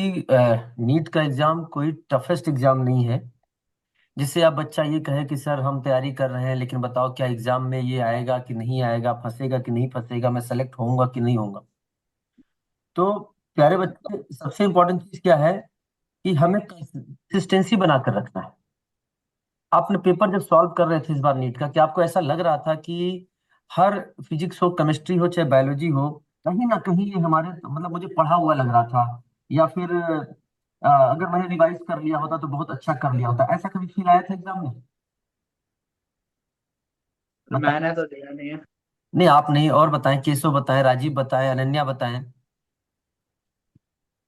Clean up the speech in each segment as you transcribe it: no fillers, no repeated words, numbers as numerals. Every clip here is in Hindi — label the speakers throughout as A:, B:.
A: नीट का एग्जाम कोई टफेस्ट एग्जाम नहीं है जिससे आप बच्चा ये कहे कि सर हम तैयारी कर रहे हैं, लेकिन बताओ क्या एग्जाम में ये आएगा कि नहीं आएगा, फंसेगा कि नहीं फंसेगा, मैं सेलेक्ट होऊंगा कि नहीं होऊंगा। तो प्यारे बच्चे, सबसे इंपॉर्टेंट चीज क्या है कि हमें कंसिस्टेंसी बनाकर रखना है। आपने पेपर जब सॉल्व कर रहे थे इस बार नीट का, क्या आपको ऐसा लग रहा था कि हर फिजिक्स हो, केमिस्ट्री हो, चाहे बायोलॉजी हो, कहीं ना कहीं ये हमारे मतलब मुझे पढ़ा हुआ लग रहा था, या फिर अगर मैंने रिवाइज कर लिया होता तो बहुत अच्छा कर लिया होता, ऐसा कभी फील आया था एग्जाम में? बता।
B: मैंने तो दिया नहीं है।
A: नहीं, आप नहीं, और बताएं, केशव बताएं, राजीव बताएं, अनन्या बताएं,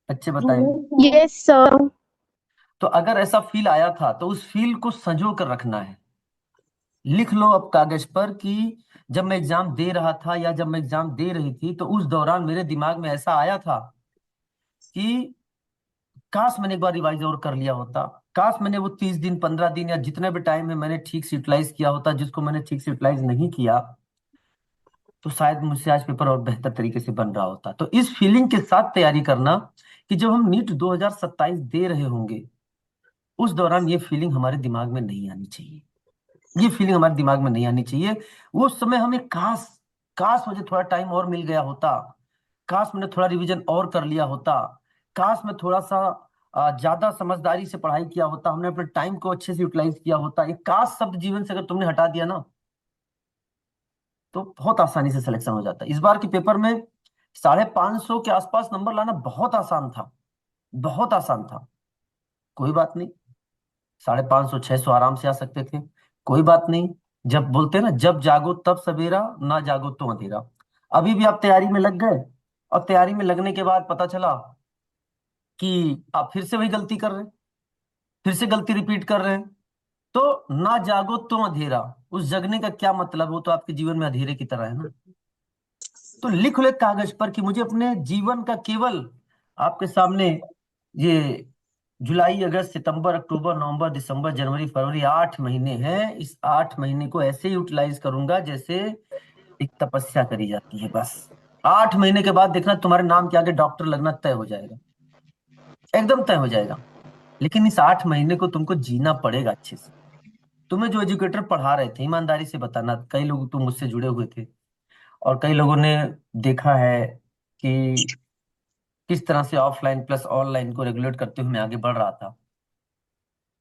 A: अच्छे बताएं।
C: Yes sir.
A: तो अगर ऐसा फील आया था तो उस फील को संजो कर रखना है। लिख लो अब कागज पर कि जब मैं एग्जाम दे रहा था या जब मैं एग्जाम दे रही थी तो उस दौरान मेरे दिमाग में ऐसा आया था कि काश मैंने एक बार रिवाइज और कर लिया होता। काश मैंने वो 30 दिन, 15 दिन, या जितने भी टाइम है मैंने ठीक से यूटिलाइज किया होता। जिसको मैंने ठीक से यूटिलाइज नहीं किया तो शायद मुझसे आज पेपर और बेहतर तरीके से बन रहा होता। तो इस फीलिंग के साथ तैयारी करना कि जब हम नीट 2027 दे रहे होंगे उस दौरान ये फीलिंग हमारे दिमाग में नहीं आनी चाहिए। ये फीलिंग हमारे दिमाग में नहीं आनी चाहिए। वो समय हमें काश काश मुझे थोड़ा टाइम और मिल गया होता, काश मैंने थोड़ा रिवीजन और कर लिया होता, काश मैं थोड़ा सा ज्यादा समझदारी से पढ़ाई किया होता, हमने अपने टाइम को अच्छे से यूटिलाइज किया होता। ये काश शब्द जीवन से अगर तुमने हटा दिया ना तो बहुत आसानी से सिलेक्शन हो जाता है। इस बार के पेपर में 550 के आसपास नंबर लाना बहुत आसान था, बहुत आसान था। कोई बात नहीं, 550 600 आराम से आ सकते थे। कोई बात नहीं। जब बोलते हैं ना, जब जागो तब सवेरा, ना जागो तो अंधेरा। अभी भी आप तैयारी में लग गए और तैयारी में लगने के बाद पता चला कि आप फिर से वही गलती कर रहे हैं, फिर से गलती रिपीट कर रहे हैं। तो ना जागो तो अंधेरा, उस जगने का क्या मतलब? वो तो आपके जीवन में अंधेरे की तरह है ना। तो लिख लो एक कागज पर कि मुझे अपने जीवन का केवल आपके सामने ये जुलाई, अगस्त, सितंबर, अक्टूबर, नवंबर, दिसंबर, जनवरी, फरवरी, 8 महीने हैं। इस 8 महीने को ऐसे यूटिलाइज करूंगा जैसे एक तपस्या करी जाती है। बस 8 महीने के बाद देखना तुम्हारे नाम के आगे डॉक्टर लगना तय हो जाएगा, एकदम तय हो जाएगा। लेकिन इस 8 महीने को तुमको जीना पड़ेगा अच्छे से। तुम्हें जो एजुकेटर पढ़ा रहे थे, ईमानदारी से बताना, कई लोग तो मुझसे जुड़े हुए थे और कई लोगों ने देखा है कि किस तरह से ऑफलाइन प्लस ऑनलाइन को रेगुलेट करते हुए मैं आगे बढ़ रहा था।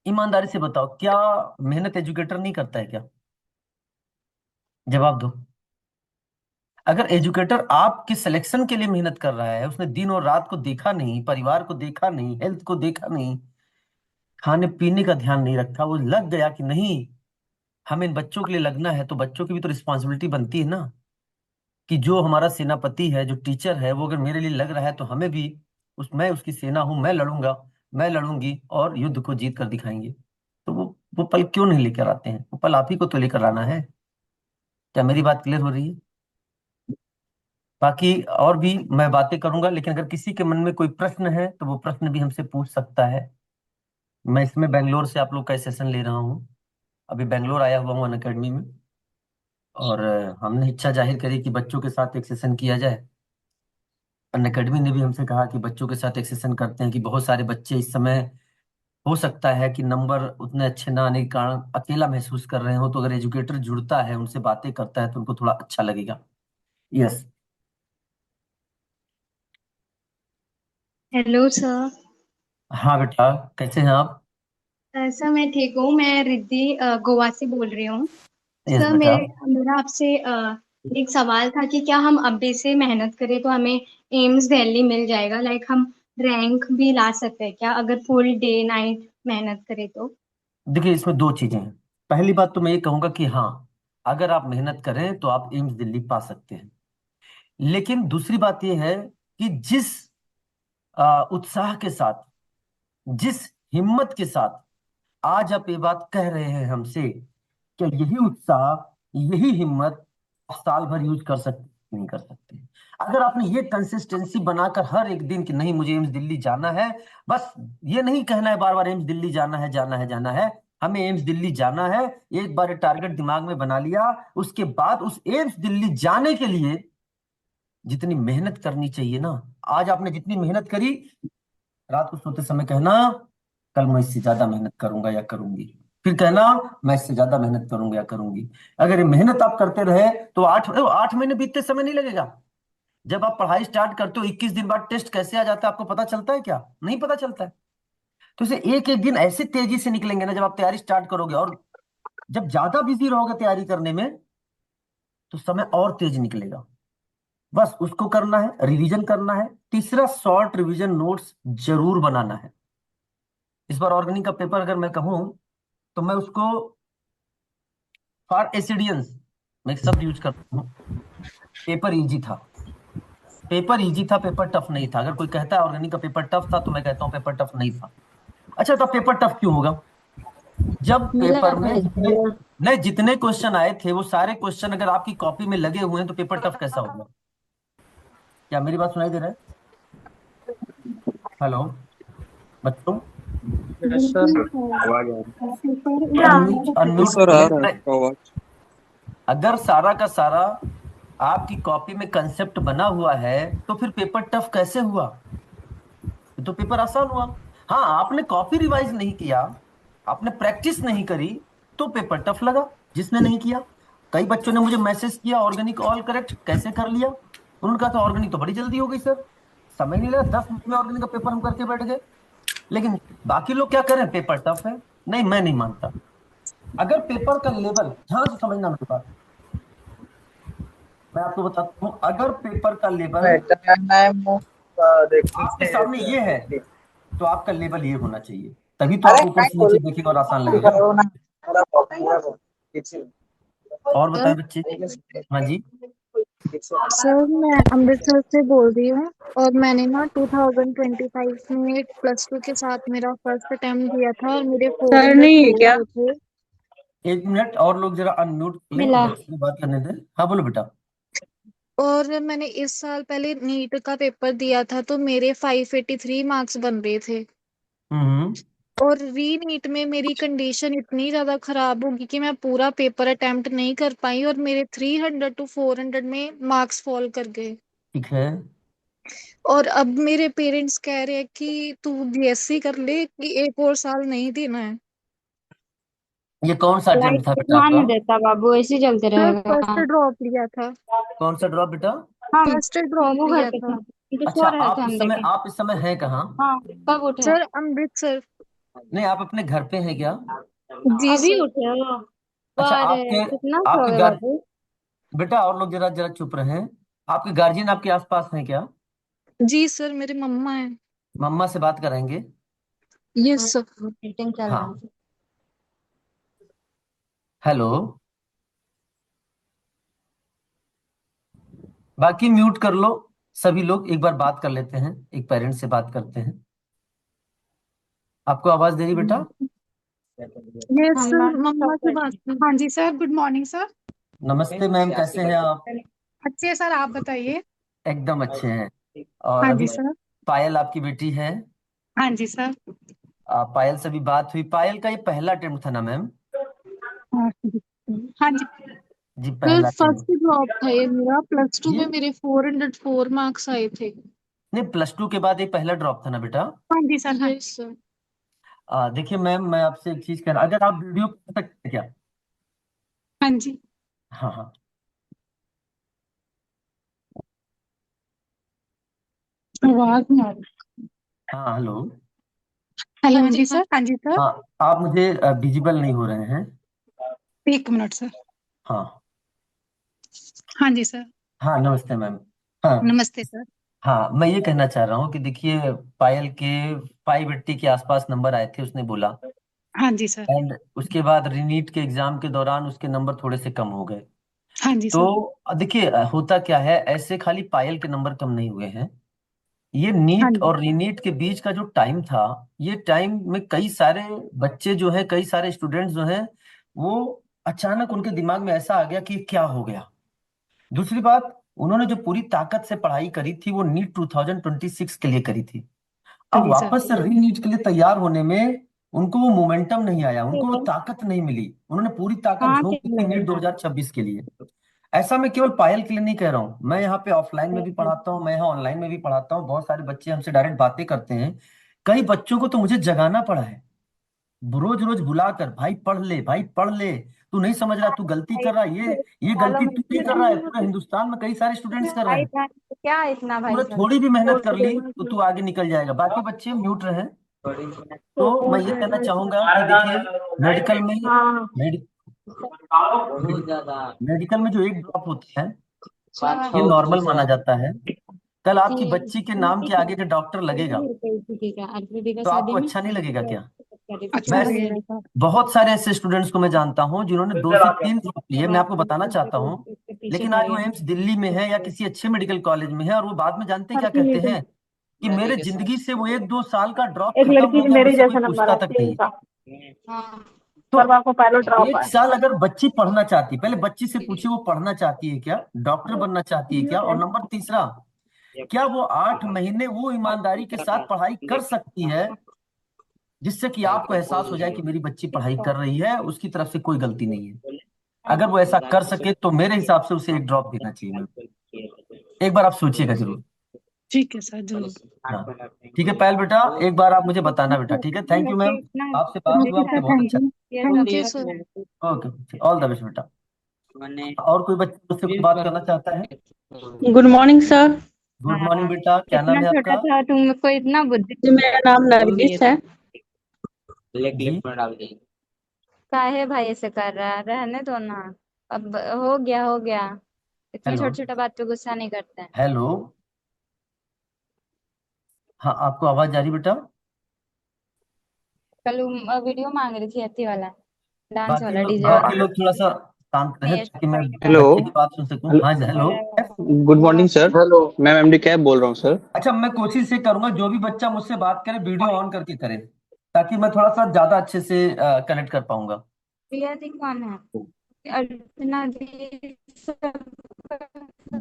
A: ईमानदारी से बताओ, क्या मेहनत एजुकेटर नहीं करता है क्या? जवाब दो। अगर एजुकेटर आपके सिलेक्शन के लिए मेहनत कर रहा है, उसने दिन और रात को देखा नहीं, परिवार को देखा नहीं, हेल्थ को देखा नहीं, खाने पीने का ध्यान नहीं रखा, वो लग गया कि नहीं हमें इन बच्चों के लिए लगना है, तो बच्चों की भी तो रिस्पॉन्सिबिलिटी बनती है ना कि जो हमारा सेनापति है, जो टीचर है, वो अगर मेरे लिए लग रहा है तो हमें भी मैं उसकी सेना हूं, मैं लड़ूंगा, मैं लड़ूंगी और युद्ध को जीत कर दिखाएंगे। तो वो पल क्यों नहीं लेकर आते हैं? वो पल आप ही को तो लेकर आना है। क्या मेरी बात क्लियर हो रही है? बाकी और भी मैं बातें करूंगा, लेकिन अगर किसी के मन में कोई प्रश्न है तो वो प्रश्न भी हमसे पूछ सकता है। मैं इसमें बेंगलोर से आप लोग का सेशन ले रहा हूँ। अभी बेंगलोर आया हुआ हूँ अन अकेडमी में, और हमने इच्छा जाहिर करी कि बच्चों के साथ एक सेशन किया जाए। अन अकेडमी ने भी हमसे कहा कि बच्चों के साथ एक सेशन करते हैं कि बहुत सारे बच्चे इस समय हो सकता है कि नंबर उतने अच्छे ना आने के कारण अकेला महसूस कर रहे हो, तो अगर एजुकेटर जुड़ता है, उनसे बातें करता है तो उनको थोड़ा अच्छा लगेगा। यस।
C: Hello sir.
A: हाँ बेटा, कैसे हैं आप?
C: सर मैं ठीक हूँ। मैं रिद्धि गोवा से बोल रही हूँ।
A: यस
C: सर
A: बेटा।
C: मेरा आपसे एक सवाल था कि क्या हम अभी से मेहनत करें तो हमें एम्स दिल्ली मिल जाएगा? लाइक हम रैंक भी ला सकते हैं क्या अगर फुल डे नाइट मेहनत करें तो?
A: देखिए, इसमें दो चीजें हैं। पहली बात तो मैं ये कहूंगा कि हाँ, अगर आप मेहनत करें तो आप एम्स दिल्ली पा सकते हैं। लेकिन दूसरी बात यह है कि जिस उत्साह के साथ, जिस हिम्मत के साथ आज आप ये बात कह रहे हैं हमसे, क्या यही उत्साह, यही हिम्मत आप साल भर यूज कर सकते नहीं कर सकते? अगर आपने ये कंसिस्टेंसी बनाकर हर एक दिन कि नहीं मुझे एम्स दिल्ली जाना है, बस ये नहीं कहना है बार बार एम्स दिल्ली जाना है, जाना है, जाना है, हमें एम्स दिल्ली जाना है। एक बार टारगेट दिमाग में बना लिया, उसके बाद उस एम्स दिल्ली जाने के लिए जितनी मेहनत करनी चाहिए ना, आज आपने जितनी मेहनत करी, रात को सोते समय कहना कल मैं इससे ज्यादा मेहनत करूंगा या करूंगी। फिर कहना मैं इससे ज्यादा मेहनत करूंगा या करूंगी। अगर ये मेहनत आप करते रहे तो 8 महीने बीतते समय नहीं लगेगा। जब आप पढ़ाई स्टार्ट करते हो 21 दिन बाद टेस्ट कैसे आ जाता है आपको पता चलता है क्या? नहीं पता चलता है। तो इसे एक एक दिन ऐसे तेजी से निकलेंगे ना जब आप तैयारी स्टार्ट करोगे। और जब ज्यादा बिजी रहोगे तैयारी करने में तो समय और तेज निकलेगा। बस उसको करना है, रिवीजन करना है। तीसरा, शॉर्ट रिवीजन नोट्स जरूर बनाना है। इस बार ऑर्गेनिक का पेपर अगर मैं कहूं तो मैं उसको फॉर एसिडियंस मैं एक शब्द यूज करता हूँ। पेपर इजी था। पेपर इजी था, पेपर टफ नहीं था। अगर कोई कहता है ऑर्गेनिक का पेपर टफ था तो मैं कहता हूँ पेपर टफ नहीं था। अच्छा तो पेपर टफ क्यों होगा? जब
C: मिला
A: पेपर में
C: था।
A: जितने क्वेश्चन आए थे वो सारे क्वेश्चन अगर आपकी कॉपी में लगे हुए हैं तो पेपर टफ कैसा होगा? क्या मेरी बात सुनाई दे रहा है? हेलो बच्चों,
B: यस सर,
C: बिल्कुल सर।
B: आवाज आ रही
C: पेपर
A: अनम्यूट
B: है।
A: अनम्यूट
B: सर आ
A: करिए।
B: रहा है आपका आवाज।
A: अगर सारा का सारा आपकी कॉपी में कंसेप्ट बना हुआ है तो फिर पेपर टफ कैसे हुआ? तो पेपर आसान हुआ। हाँ, आपने कॉपी रिवाइज नहीं किया, आपने प्रैक्टिस नहीं करी तो पेपर टफ लगा। जिसने नहीं किया, कई बच्चों ने मुझे मैसेज किया ऑर्गेनिक ऑल करेक्ट कैसे कर लिया। उन्होंने कहा था ऑर्गेनिक तो बड़ी जल्दी हो गई सर, समय नहीं लगा, 10 मिनट में ऑर्गेनिक का पेपर हम करके बैठ गए। लेकिन बाकी लोग क्या कर रहे हैं, पेपर टफ है। नहीं, मैं नहीं मानता। अगर पेपर का लेवल, ध्यान से समझना मेरी बात, मैं आपको बताता हूँ, अगर पेपर का लेवल आपके सामने ये है तो आपका लेवल ये होना चाहिए, तभी तो आप ऊपर से नीचे देखेंगे और आसान लगेगा। और बताएं बच्चे। हाँ जी।
D: सर मैं अमृतसर से बोल रही हूँ और मैंने ना 2025 में प्लस टू के साथ मेरा फर्स्ट अटेम्प्ट दिया था और मेरे
C: सर नहीं है
D: 404
C: क्या?
D: आए थे।
A: एक मिनट, और लोग जरा अनम्यूट लें,
C: मिला।
A: बच्चे की बात करने दें। हाँ बोलो बेटा।
D: और मैंने इस साल पहले नीट का पेपर दिया था तो मेरे 583 मार्क्स बन रहे थे।
A: हम्म।
D: और री नीट में मेरी कंडीशन इतनी ज्यादा खराब होगी कि मैं पूरा पेपर अटेम्प्ट नहीं कर पाई और मेरे 300 to 400 में मार्क्स फॉल कर गए।
A: ठीक है।
D: और अब मेरे पेरेंट्स कह रहे हैं कि तू बीएससी कर ले कि एक और साल नहीं देना है।
A: ये कौन सा
C: लाइफ
A: अटेम्प्ट था
C: पे
A: बेटा
C: ध्यान
A: आपका?
C: नहीं देता बाबू, ऐसे ही चलते
D: सर फर्स्ट
C: रहेगा।
D: ड्रॉप लिया था।
A: कौन सा ड्रॉप बेटा?
C: हम
D: फर्स्ट ड्रॉप
C: वो घर
D: लिया
C: पे
D: था।
C: था, तो
A: अच्छा,
C: सो रहे थे हम देखे।
A: आप इस समय हैं कहाँ?
C: हाँ, कब उठे हैं?
D: सर अमृतसर।
A: नहीं, आप अपने घर पे हैं क्या?
D: जी
C: अभी
D: सर।
C: उठे हो?
A: अच्छा,
C: वाह रे,
A: आपके
C: कितना
A: आपके
C: सोए
A: गार्ड
C: बाबू।
A: बेटा, और लोग जरा जरा चुप रहे। आपके गार्जियन आपके आसपास हैं क्या?
D: जी सर मेरे मम्मा है।
A: मम्मा से बात कराएंगे।
D: Yes sir.
C: मीटिंग चल रहा
A: हाँ।
C: है।
A: हेलो। बाकी म्यूट कर लो। सभी लोग एक बार बात कर लेते हैं, एक पेरेंट से बात करते हैं। आपको आवाज दे रही बेटा?
D: यस
C: हाँ
D: सर
C: मैम,
D: मम्मा
C: सब
D: से बात
C: बैठे।
D: की। हाँ जी सर, गुड मॉर्निंग सर।
A: नमस्ते मैम, कैसे हैं आप?
D: अच्छे हैं सर, आप बताइए।
A: एकदम अच्छे हैं। और
D: हाँ
A: अभी
D: जी सर।
A: पायल आपकी बेटी है।
D: हाँ जी सर।
A: पायल से भी बात हुई। पायल का ये पहला अटेम्प्ट था ना मैम?
D: हाँ जी। हाँ जी
A: जी,
D: सर,
A: पहला
D: फर्स्ट
A: अटेम्प्ट।
D: ड्रॉप था ये मेरा। प्लस टू
A: ये
D: में मेरे 404 मार्क्स आए थे।
A: नहीं, प्लस टू के बाद ये पहला ड्रॉप था ना बेटा?
D: हाँ जी सर। हाँ सर।
A: देखिए मैम, मैं आपसे एक चीज कहना, अगर आप वीडियो कर सकते हैं क्या?
D: हाँ जी।
A: हाँ हाँ।
D: आवाज नहीं आ रही।
A: हाँ हेलो।
D: हेलो
C: हाँ
D: हाँ
C: जी
D: जी
C: हाँ।
D: सर। हाँ जी सर।
A: हाँ, आप मुझे विजिबल नहीं हो रहे हैं।
D: एक मिनट सर।
A: हाँ।
D: हाँ जी सर।
A: हाँ नमस्ते मैम। हाँ।
D: नमस्ते सर।
A: हाँ, मैं ये कहना चाह रहा हूँ कि देखिए, पायल के 580 के आसपास नंबर आए थे उसने बोला।
D: हाँ जी सर।
A: एंड उसके बाद रीनीट के एग्जाम के दौरान उसके नंबर थोड़े से कम हो गए।
D: हाँ जी
A: तो
D: सर।
A: देखिए, होता क्या है, ऐसे खाली पायल के नंबर कम नहीं हुए हैं। ये
D: हाँ
A: नीट
D: जी।
A: और रीनीट के बीच का जो टाइम था, ये टाइम में कई सारे बच्चे जो हैं, कई सारे स्टूडेंट्स जो हैं, वो अचानक उनके दिमाग में ऐसा आ गया कि क्या हो गया। दूसरी बात, उन्होंने जो पूरी ताकत से पढ़ाई करी थी वो नीट 2026 के लिए करी थी।
D: हाँ
A: अब
D: जी सर।
A: वापस से री नीट के लिए तैयार होने में उनको वो मोमेंटम नहीं आया, उनको वो ताकत नहीं मिली। उन्होंने पूरी ताकत
C: कहाँ
A: झोंक दी
C: तेल
A: थी नीट
C: लगेगा?
A: 2026 के लिए। ऐसा मैं केवल पायल के लिए नहीं कह रहा हूँ, मैं यहाँ पे ऑफलाइन में भी पढ़ाता हूँ, मैं यहाँ ऑनलाइन में भी पढ़ाता हूँ। बहुत सारे बच्चे हमसे डायरेक्ट बातें करते हैं कई बच्चों को तो मुझे जगाना पड़ा है, रोज रोज बुलाकर, भाई पढ़ ले, भाई पढ़ ले, तू नहीं समझ रहा, तू गलती कर रहा है, ये
E: चलो
A: गलती तू नहीं कर रहा है, पूरे
E: भाई,
A: हिंदुस्तान में कई सारे स्टूडेंट्स कर रहे हैं।
E: क्या इतना भाई
A: तूने
E: साहब।
A: थोड़ी भी मेहनत कर ली तो तू आगे निकल जाएगा। बाकी बच्चे म्यूट रहे। तो मैं ये कहना चाहूंगा कि देखिए, मेडिकल में
E: हाँ
A: मेडि, मेडिकल में जो एक ड्रॉप होता है
E: हाँ
A: ये नॉर्मल माना जाता है। कल आपकी
E: जी।
A: बच्ची के नाम के आगे के डॉक्टर लगेगा
E: ठीक है आरती का
A: तो
E: शादी
A: आपको
E: में
A: अच्छा नहीं लगेगा क्या?
B: अच्छा
A: मैं
B: लगेगा।
A: बहुत सारे ऐसे स्टूडेंट्स को मैं जानता हूँ जिन्होंने 2 से 3 ड्रॉप लिए, मैं आपको बताना चाहता हूँ,
E: पीछे
A: लेकिन
E: पड़
A: आज वो
E: गया।
A: एम्स दिल्ली में है या किसी अच्छे मेडिकल कॉलेज में है, और वो बाद में जानते हैं क्या कहते हैं कि मेरे जिंदगी से वो 1-2 साल का ड्रॉप
E: एक
A: खत्म
E: लड़की
A: हो गया,
E: मेरे
A: मुझसे कोई
E: जैसा नंबर
A: पूछता
E: है
A: तक नहीं।
E: 3 का,
C: हाँ
A: तो
E: पर आपको पायलट ड्रॉप
A: एक
E: है।
A: साल अगर बच्ची पढ़ना चाहती है, पहले बच्ची से पूछिए वो पढ़ना चाहती है क्या, डॉक्टर बनना चाहती है क्या, और नंबर तीसरा, क्या वो 8 महीने वो ईमानदारी के साथ पढ़ाई कर सकती है जिससे कि आपको एहसास हो जाए कि मेरी बच्ची पढ़ाई कर रही है, उसकी तरफ से कोई गलती नहीं है। अगर वो ऐसा कर सके तो मेरे हिसाब से उसे एक ड्रॉप देना चाहिए मैम। एक बार आप सोचिएगा जरूर।
B: ठीक है सर, जरूर।
A: हाँ ठीक है पायल बेटा, एक बार आप मुझे बताना बेटा, ठीक है? थैंक यू मैम, आपसे बात हुआ मुझे बहुत अच्छा।
D: Okay sir.
A: Okay, all the best बेटा। और कोई बच्चा मुझसे कुछ बात करना चाहता है?
F: Good morning sir.
A: Good morning बेटा, क्या नाम
C: इतना
A: है
C: छोटा
A: आपका?
C: था तुमको इतना बुद्धि
F: जी मेरा नाम नरगिस है।
A: जी
C: काहे भाई ऐसे कर रहा है, रहने दो ना। अब हो गया हो गया, इतना
A: हेलो,
C: छोटा छोटा बात पे गुस्सा नहीं करते हैं।
A: हेलो, हाँ आपको आवाज आ रही बेटा?
C: कल वीडियो मांग रही थी अति वाला, डांस
A: बाकी
C: वाला,
A: लोग,
C: डीजे
A: बाकी
C: वाला।
A: लोग थोड़ा सा शांत रहे
C: नहीं
A: ताकि मैं
F: हेलो।
A: बच्चे की बात सुन सकूं। हाँ जी, hello.
F: Good morning sir. Hello. मैं एमडी कैब बोल रहा हूँ सर।
A: अच्छा, मैं कोशिश ये करूंगा जो भी बच्चा मुझसे बात करे वीडियो ऑन करके करे, ताकि मैं थोड़ा सा ज्यादा अच्छे से कनेक्ट कर पाऊंगा।
C: प्रिया दी कौन है? अर्चना दी सब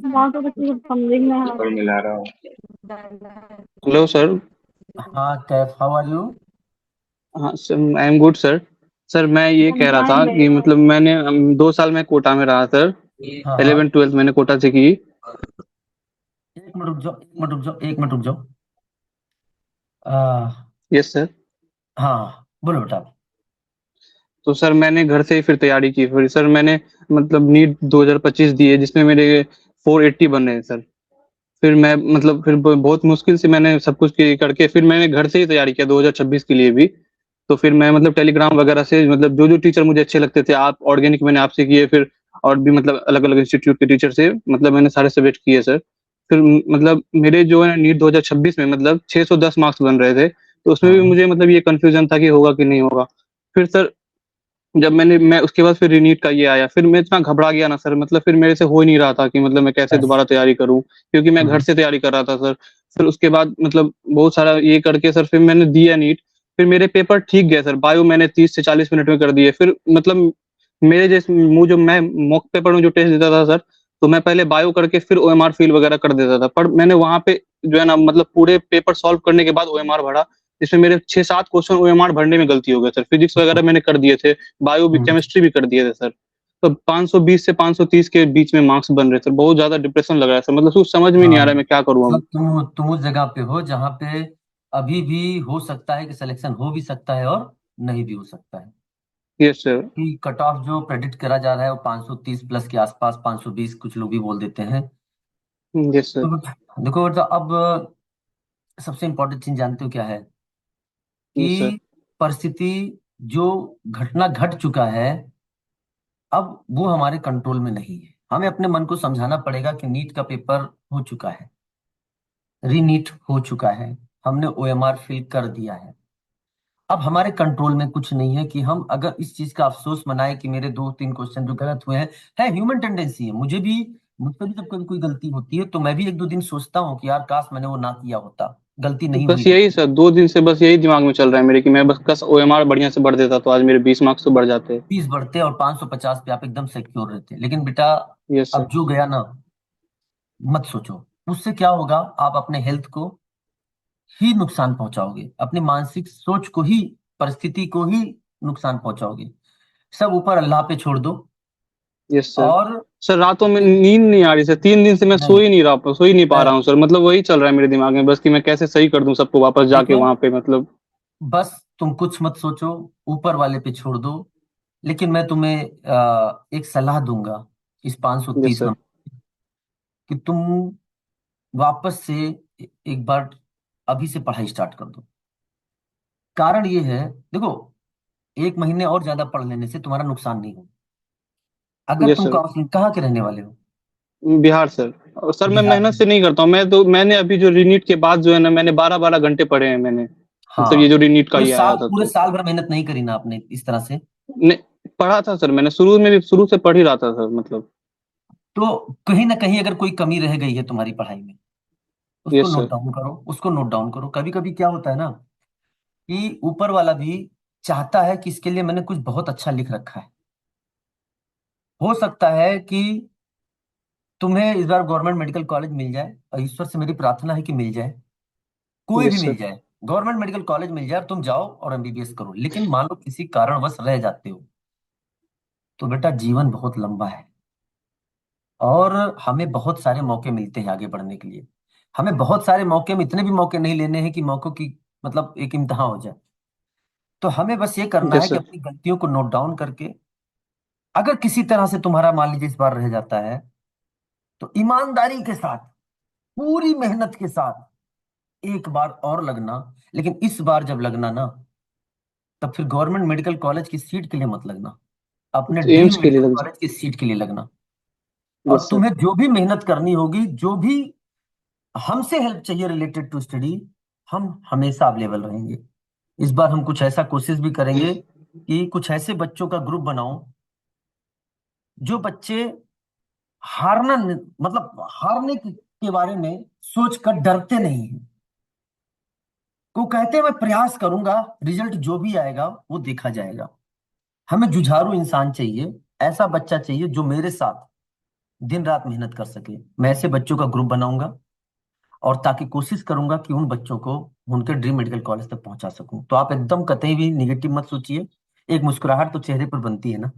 E: वहाँ तो बच्चे फंडिंग में है।
F: मिला रहा हूँ।
C: दादा।
F: Hello sir.
A: हाँ कैफ, हाउ आर यू?
F: हाँ sir, I am good sir. Sir मैं ये कह रहा था कि
E: समझाएंगे।
F: मतलब मैंने 2 साल में कोटा में रहा सर।
A: हाँ हाँ,
F: 11th 12th मैंने कोटा से की।
A: एक मिनट रुक जाओ, एक मिनट रुक जाओ, एक मिनट रुक जाओ। आ,
F: यस सर।
A: हाँ बोलो बेटा।
F: तो सर मैंने घर से ही फिर तैयारी की, फिर सर मैंने मतलब नीट 2025 दी है जिसमें मेरे 480 बन रहे हैं सर। फिर मैं मतलब फिर बहुत मुश्किल से मैंने सब कुछ करके फिर मैंने घर से ही तैयारी किया 2026 के लिए भी। तो फिर मैं मतलब टेलीग्राम वगैरह से मतलब जो जो टीचर मुझे अच्छे लगते थे, आप ऑर्गेनिक मैंने आपसे किए, फिर और भी मतलब अलग अलग इंस्टीट्यूट के टीचर से मतलब मैंने सारे सब्जेक्ट किए सर। फिर मतलब मेरे जो है नीट 2026 में मतलब 610 मार्क्स बन रहे थे, तो उसमें भी
A: हाँ
F: मुझे मतलब ये कंफ्यूजन था कि होगा कि नहीं होगा। फिर सर जब मैं उसके बाद फिर रीनीट का ये आया, फिर मैं इतना घबरा गया ना सर, मतलब फिर मेरे से हो ही नहीं रहा था कि मतलब मैं कैसे
A: बस।
F: दोबारा तैयारी करूं, क्योंकि मैं घर
A: हम्म,
F: से तैयारी कर रहा था सर। फिर उसके बाद मतलब बहुत सारा ये करके सर फिर मैंने दिया नीट। फिर मेरे पेपर ठीक गए सर, बायो मैंने 30 से 40 मिनट में कर दिए। फिर मतलब मेरे जैसे मुँह जो मैं मॉक पेपर में जो टेस्ट देता था सर, तो मैं पहले बायो करके फिर ओएमआर फिल वगैरह कर देता था, पर मैंने वहां पे जो है ना मतलब पूरे पेपर सॉल्व करने के बाद ओएमआर भरा, जिसमें मेरे 6-7 क्वेश्चन ओएमआर भरने में गलती हो गया सर। फिजिक्स वगैरह मैंने कर दिए थे, बायो भी,
A: हम्म,
F: केमिस्ट्री भी कर दिए थे सर। तो 520 से 530 के बीच में मार्क्स बन रहे थे, बहुत ज्यादा डिप्रेशन लग रहा है सर, मतलब कुछ समझ में नहीं आ
A: हाँ
F: रहा है मैं क्या करूँ अब।
A: मतलब तुम उस जगह पे हो जहाँ पे अभी भी हो सकता है कि सिलेक्शन हो भी सकता है और नहीं भी हो सकता है।
F: Yes sir.
A: कि कट ऑफ जो प्रेडिक्ट करा जा रहा है वो 530 प्लस के आसपास, 520 कुछ लोग भी बोल देते हैं।
F: Yes sir.
A: तो देखो बेटा, अब सबसे इम्पोर्टेंट चीज जानते हो क्या है
F: यस सर।
A: कि परिस्थिति, जो घटना घट चुका है, अब वो हमारे कंट्रोल में नहीं है। हमें अपने मन को समझाना पड़ेगा कि नीट का पेपर हो चुका है, रीनीट हो चुका है, हमने ओएमआर फिल कर दिया है। अब हमारे कंट्रोल में कुछ नहीं है कि हम अगर इस चीज का अफसोस मनाए कि मेरे 2-3 क्वेश्चन जो गलत हुए हैं, है ह्यूमन टेंडेंसी है, मुझसे भी जब कभी कोई गलती होती है तो मैं भी 1-2 दिन सोचता हूँ कि यार काश मैंने वो ना किया होता, गलती नहीं हुई
F: बस
A: तो।
F: यही सर 2 दिन से बस यही दिमाग में चल रहा है मेरे कि मैं बस ओएमआर बढ़िया से बढ़ देता तो आज मेरे 20 मार्क्स तो बढ़ जाते।
A: 30 बढ़ते और 550 पे आप एकदम सिक्योर रहते, लेकिन बेटा
F: यस सर।
A: अब जो गया ना, मत सोचो। उससे क्या होगा, आप अपने हेल्थ को ही नुकसान पहुंचाओगे, अपनी मानसिक सोच को ही, परिस्थिति को ही नुकसान पहुंचाओगे। सब ऊपर अल्लाह पे छोड़ दो।
F: Yes sir.
A: और
F: सर रातों में नींद नहीं आ रही सर, 3 दिन से मैं सो
A: नहीं
F: ही नहीं रहा, सो ही नहीं पा रहा
A: नहीं,
F: हूँ सर। मतलब वही चल रहा है मेरे दिमाग में बस कि मैं कैसे सही कर दूं सबको वापस जाके
A: देखो
F: वहां पे मतलब।
A: बस तुम कुछ मत सोचो, ऊपर वाले पे छोड़ दो। लेकिन मैं तुम्हें एक सलाह दूंगा इस
F: यस
A: 530
F: सर।
A: नंबर कि तुम वापस से एक बार अभी से पढ़ाई स्टार्ट कर दो। कारण ये है, देखो, 1 महीने और ज्यादा पढ़ लेने से तुम्हारा नुकसान नहीं हो। अगर
F: यस
A: तुम
F: सर।
A: काउंसलिंग कहाँ के रहने वाले हो?
F: बिहार सर। और सर मैं
A: बिहार
F: मेहनत
A: में।
F: से नहीं करता हूँ, मैंने अभी जो रीनीट के बाद जो है ना, मैंने 12-12 घंटे पढ़े हैं मैंने। मतलब ये
A: हाँ,
F: जो रीनीट का
A: तो
F: ये
A: इस
F: आया
A: साल
F: था
A: पूरे
F: तो।
A: साल भर मेहनत नहीं करी ना आपने इस तरह से?
F: नहीं, पढ़ा था सर मैंने, शुरू में भी शुरू से पढ़ ही रहा था सर मतलब।
A: तो कहीं ना कहीं अगर कोई कमी रह गई है तुम्हारी पढ़ाई में, उसको
F: यस
A: नोट
F: सर।
A: डाउन करो, उसको नोट डाउन करो। कभी कभी क्या होता है ना कि ऊपर वाला भी चाहता है कि इसके लिए मैंने कुछ बहुत अच्छा लिख रखा है। हो सकता है कि तुम्हें इस बार गवर्नमेंट मेडिकल कॉलेज मिल जाए, और ईश्वर से मेरी प्रार्थना है कि मिल जाए, कोई भी
F: यस
A: मिल
F: सर।
A: जाए। गवर्नमेंट मेडिकल कॉलेज मिल जाए और तुम जाओ और एमबीबीएस करो। लेकिन मान लो किसी कारणवश रह जाते हो, तो बेटा जीवन बहुत लंबा है, और हमें बहुत सारे मौके मिलते हैं आगे बढ़ने के लिए। हमें बहुत सारे मौके में इतने भी मौके नहीं लेने हैं कि मौकों की मतलब एक इम्तिहान हो जाए। तो हमें बस ये करना है
F: यस
A: कि
F: सर।
A: अपनी गलतियों को नोट डाउन करके, अगर किसी तरह से तुम्हारा मान लीजिए इस बार रह जाता है, तो ईमानदारी के साथ, पूरी मेहनत के साथ एक बार और लगना। लेकिन इस बार जब लगना ना, तब फिर गवर्नमेंट मेडिकल कॉलेज की सीट के लिए मत लगना, अपने
F: एम्स
A: ड्रीम
F: के लिए
A: मेडिकल
F: लग
A: कॉलेज की सीट के लिए लगना।
F: यस
A: और
F: सर।
A: तुम्हें जो भी मेहनत करनी होगी, जो भी हमसे हेल्प चाहिए रिलेटेड टू स्टडी, हम हमेशा अवेलेबल रहेंगे। इस बार हम कुछ ऐसा कोशिश भी करेंगे कि कुछ ऐसे बच्चों का ग्रुप बनाओ, जो बच्चे मतलब हारने के बारे में सोचकर डरते नहीं हैं। को कहते हैं मैं प्रयास करूंगा, रिजल्ट जो भी आएगा वो देखा जाएगा। हमें जुझारू इंसान चाहिए, ऐसा बच्चा चाहिए जो मेरे साथ दिन रात मेहनत कर सके। मैं ऐसे बच्चों का ग्रुप बनाऊंगा, और ताकि कोशिश करूंगा कि उन बच्चों को उनके ड्रीम मेडिकल कॉलेज तक पहुंचा सकूं। तो आप एकदम कतई भी निगेटिव मत सोचिए, एक मुस्कुराहट तो चेहरे पर बनती है ना।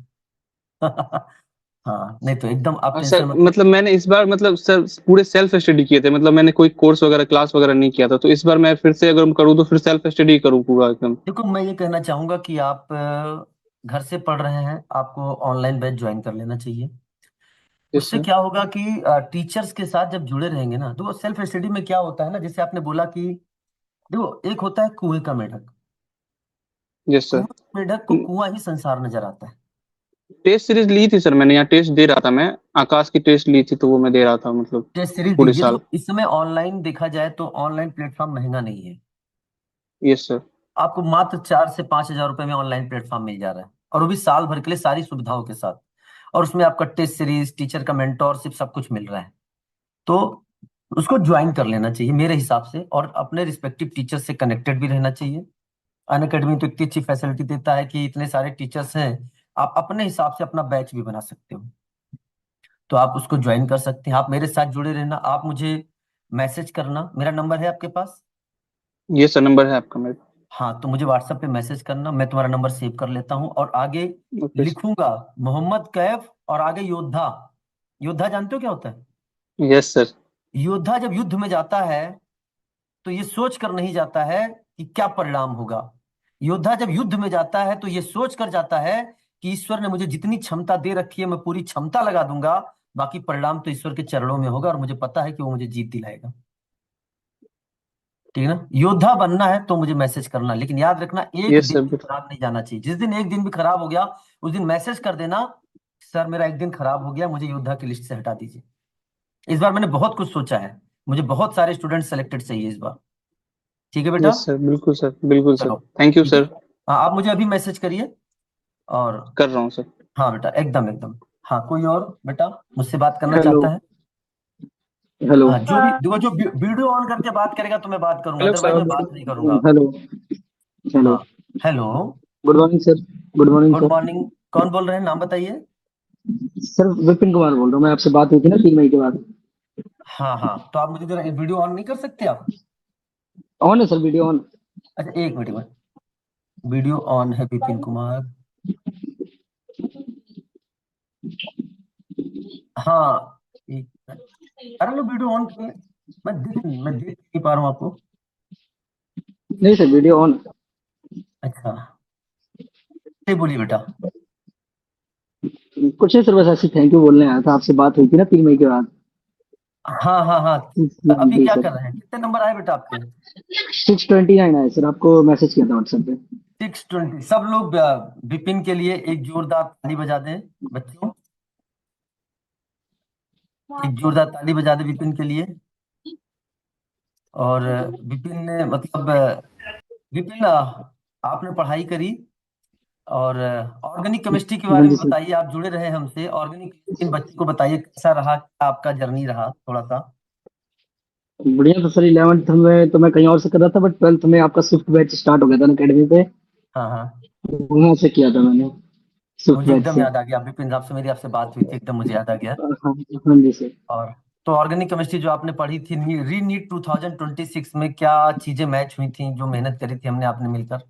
A: हाँ, नहीं तो एकदम आप
F: और
A: टेंशन
F: सर
A: मत लो।
F: मतलब मैंने इस बार मतलब सर पूरे सेल्फ स्टडी किए थे, मतलब मैंने कोई कोर्स वगैरह क्लास वगैरह नहीं किया था। तो इस बार मैं फिर से अगर करूँ तो फिर सेल्फ स्टडी करूँ पूरा एकदम।
A: देखो, मैं ये कहना चाहूंगा कि आप घर से पढ़ रहे हैं, आपको ऑनलाइन बैच ज्वाइन कर लेना चाहिए।
F: यस
A: उससे
F: सर।
A: क्या होगा कि टीचर्स के साथ जब जुड़े रहेंगे ना, तो सेल्फ स्टडी में क्या होता है ना, जैसे आपने बोला कि देखो, एक होता है कुएं का मेढक।
F: Yes sir.
A: कुआं मेढक को कुआं ही संसार नजर आता है।
F: टेस्ट सीरीज ली थी सर मैंने, यहाँ टेस्ट दे रहा था मैं। आकाश की टेस्ट ली थी तो वो मैं दे रहा था मतलब
A: टेस्ट सीरीज
F: पूरे
A: दीजिए।
F: साल।
A: देखो, इस समय ऑनलाइन देखा जाए तो ऑनलाइन प्लेटफॉर्म महंगा नहीं है।
F: Yes sir.
A: आपको मात्र 4 से 5 हजार रुपए में ऑनलाइन प्लेटफॉर्म मिल जा रहा है, और वो भी साल भर के लिए सारी सुविधाओं के साथ। और उसमें आपका टेस्ट सीरीज, टीचर का मेंटोरशिप, सब कुछ मिल रहा है। तो उसको ज्वाइन कर लेना चाहिए मेरे हिसाब से, और अपने रिस्पेक्टिव टीचर से कनेक्टेड भी रहना चाहिए। अन अकेडमी तो इतनी अच्छी फैसिलिटी देता है कि इतने सारे टीचर्स हैं, आप अपने हिसाब से अपना बैच भी बना सकते हो। तो आप उसको ज्वाइन कर सकते हैं। आप मेरे साथ जुड़े रहना, आप मुझे मैसेज करना, मेरा नंबर है आपके पास?
F: ये सर नंबर है आपका मेरे।
A: हाँ, तो मुझे व्हाट्सएप पे मैसेज करना, मैं तुम्हारा नंबर सेव कर लेता हूँ, और आगे
F: ओके सर।
A: लिखूंगा मोहम्मद कैफ, और आगे योद्धा। योद्धा जानते हो क्या होता है?
F: Yes sir.
A: योद्धा जब युद्ध में जाता है, तो ये सोच कर नहीं जाता है कि क्या परिणाम होगा। योद्धा जब युद्ध में जाता है तो ये सोच कर जाता है कि ईश्वर ने मुझे जितनी क्षमता दे रखी है, मैं पूरी क्षमता लगा दूंगा। बाकी परिणाम तो ईश्वर के चरणों में होगा, और मुझे पता है कि वो मुझे जीत दिलाएगा। ठीक है ना? योद्धा बनना है तो मुझे मैसेज करना, लेकिन याद रखना एक
F: यस
A: दिन
F: सर
A: भी खराब नहीं जाना चाहिए। जिस दिन एक दिन भी खराब हो गया, उस दिन मैसेज कर देना, सर मेरा एक दिन खराब हो गया, मुझे योद्धा की लिस्ट से हटा दीजिए। इस बार मैंने बहुत कुछ सोचा है, मुझे बहुत सारे स्टूडेंट सेलेक्टेड चाहिए इस बार। ठीक है बेटा?
F: यस सर, बिल्कुल सर, बिल्कुल सर।
A: चलो,
F: थैंक यू
A: ठीक है।
F: सर।
A: हाँ, आप मुझे अभी मैसेज करिए। और
F: कर रहा हूँ सर।
A: हाँ बेटा, एकदम एकदम। हाँ, कोई और बेटा मुझसे बात करना
G: हेलो।
A: चाहता है?
G: हेलो।
A: हाँ, जो भी देखो, जो वीडियो ऑन करके बात करेगा तो मैं बात करूंगा,
G: हेलो
A: अदरवाइज
G: सर।
A: मैं बात नहीं करूंगा।
G: हेलो। हेलो।
A: हाँ। Hello.
G: Good morning sir. Good morning
A: good
G: sir.
A: Morning. कौन बोल रहे हैं, नाम बताइए?
G: सर विपिन कुमार बोल रहा हूँ मैं, आपसे बात हुई थी ना 3 मई के बाद।
A: हाँ हाँ, तो आप मुझे जरा वीडियो ऑन नहीं कर सकते आप?
G: ऑन है सर, वीडियो ऑन।
A: अच्छा, एक मिनट में। वीडियो ऑन है विपिन कुमार। हाँ अरे लो वीडियो ऑन किए। मैं देख नहीं पा रहा हूँ आपको।
G: नहीं सर, वीडियो ऑन।
A: अच्छा ये बोलिए बेटा।
G: कुछ नहीं सर, बस ऐसे थैंक यू बोलने आया था। आपसे बात हुई थी ना 3 मई के बाद।
A: हाँ हाँ हाँ। अभी
G: जी
A: क्या
G: सर।
A: कर रहे हैं, कितने नंबर आए बेटा आपके?
G: 629 आया सर, आपको मैसेज किया था व्हाट्सएप पे।
A: 620। सब लोग विपिन के लिए एक जोरदार ताली बजा दें बच्चों। एक जोरदार ताली बजा दें विपिन के लिए। और विपिन ने मतलब विपिन आपने पढ़ाई करी और ऑर्गेनिक केमिस्ट्री के
G: हाँ
A: बारे
G: जी
A: में
G: सर।
A: बताइए। आप जुड़े रहे हमसे, ऑर्गेनिक इन बच्चों को बताइए कैसा रहा, क्या आपका जर्नी रहा थोड़ा सा।
G: बढ़िया था सर। 11th में तो मैं कहीं और से कर रहा था, बट 12th में आपका स्विफ्ट बैच स्टार्ट हो गया था ना अकेडमी पे।
A: हाँ हाँ
G: वहां से किया था मैंने, स्विफ्ट
A: मुझे
G: बैच
A: एकदम
G: से।
A: याद आ गया, विपिन साहब से मेरी आपसे बात हुई थी, एकदम मुझे याद आ गया।
G: हाँ हाँ जी सर।
A: और तो ऑर्गेनिक केमिस्ट्री जो आपने पढ़ी थी री नीट 2026 में क्या चीजें मैच हुई थी, जो मेहनत करी थी हमने आपने मिलकर?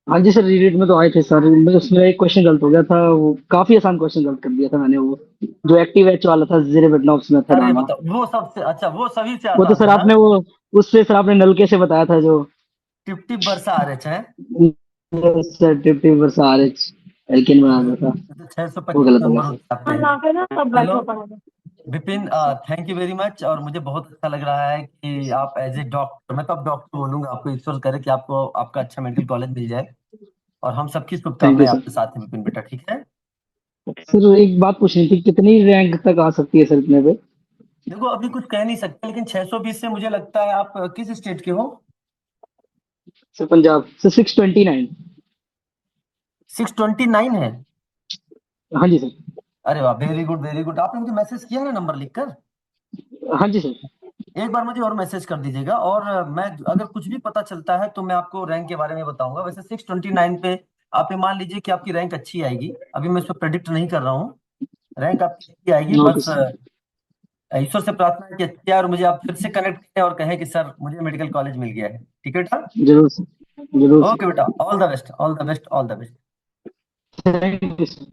G: हाँ जी सर, रीडेट में तो आए थे सर। मैं उसमें एक क्वेश्चन गलत हो गया था, वो काफी आसान क्वेश्चन गलत कर दिया था मैंने। वो जो एक्टिव एच वाला था, जेरेबेटनॉफ मेथड
A: अरे
G: वाला।
A: बताओ, वो सबसे अच्छा, वो सभी से
G: वो तो
A: आसान
G: सर
A: था ना?
G: आपने वो उससे सर आपने नलके से बताया था जो।
A: टिप टिप बरसा आ रहे हैं।
G: सर टिप वर्स आर एच एल्केन बना
A: तो
G: रहा था।
A: तो छह सौ
G: वो
A: पच्चीस
G: गलत हो गया
A: नंबर
G: सर।
A: होते आपके।
E: ना फिर ना सब
A: चलो
E: बैठो पढ़ा दो।
A: Vipin, thank you very much. और मुझे बहुत अच्छा लग रहा है कि आप एज ए डॉक्टर, मैं तो अब डॉक्टर बोलूंगा आपको, ईश्वर करे कि आपको आपका अच्छा मेडिकल कॉलेज मिल जाए। और हम सबकी
G: थैंक यू
A: शुभकामनाएं
G: सर।
A: आपके साथ हैं विपिन बेटा, ठीक है?
G: सर एक बात पूछनी थी, कितनी रैंक तक आ सकती है सर इतने पे?
A: देखो अभी कुछ कह नहीं सकते, लेकिन 620 से मुझे लगता है आप किस स्टेट के हो?
G: Sir Punjab sir 629।
A: 629 है?
G: हाँ जी सर।
A: अरे वाह, वेरी गुड वेरी गुड। आपने मुझे मैसेज किया ना नंबर लिखकर?
G: हाँ जी सर।
A: एक बार मुझे और मैसेज कर दीजिएगा, और मैं अगर कुछ भी पता चलता है तो मैं आपको रैंक के बारे में बताऊंगा। वैसे 629 पे आप ये मान लीजिए कि आपकी रैंक अच्छी आएगी। अभी मैं इसको प्रेडिक्ट नहीं कर रहा हूँ, रैंक आपकी अच्छी आएगी।
G: ओके
A: बस
G: सर।
A: ईश्वर से प्रार्थना है कि अच्छी आए और मुझे आप फिर से कनेक्ट करें और कहें कि सर मुझे मेडिकल कॉलेज मिल गया है। ठीक है बेटा?
G: जरूर सर, जरूर
A: ओके
G: सर।
A: बेटा, all the best all the best all the best.
G: Thank you sir.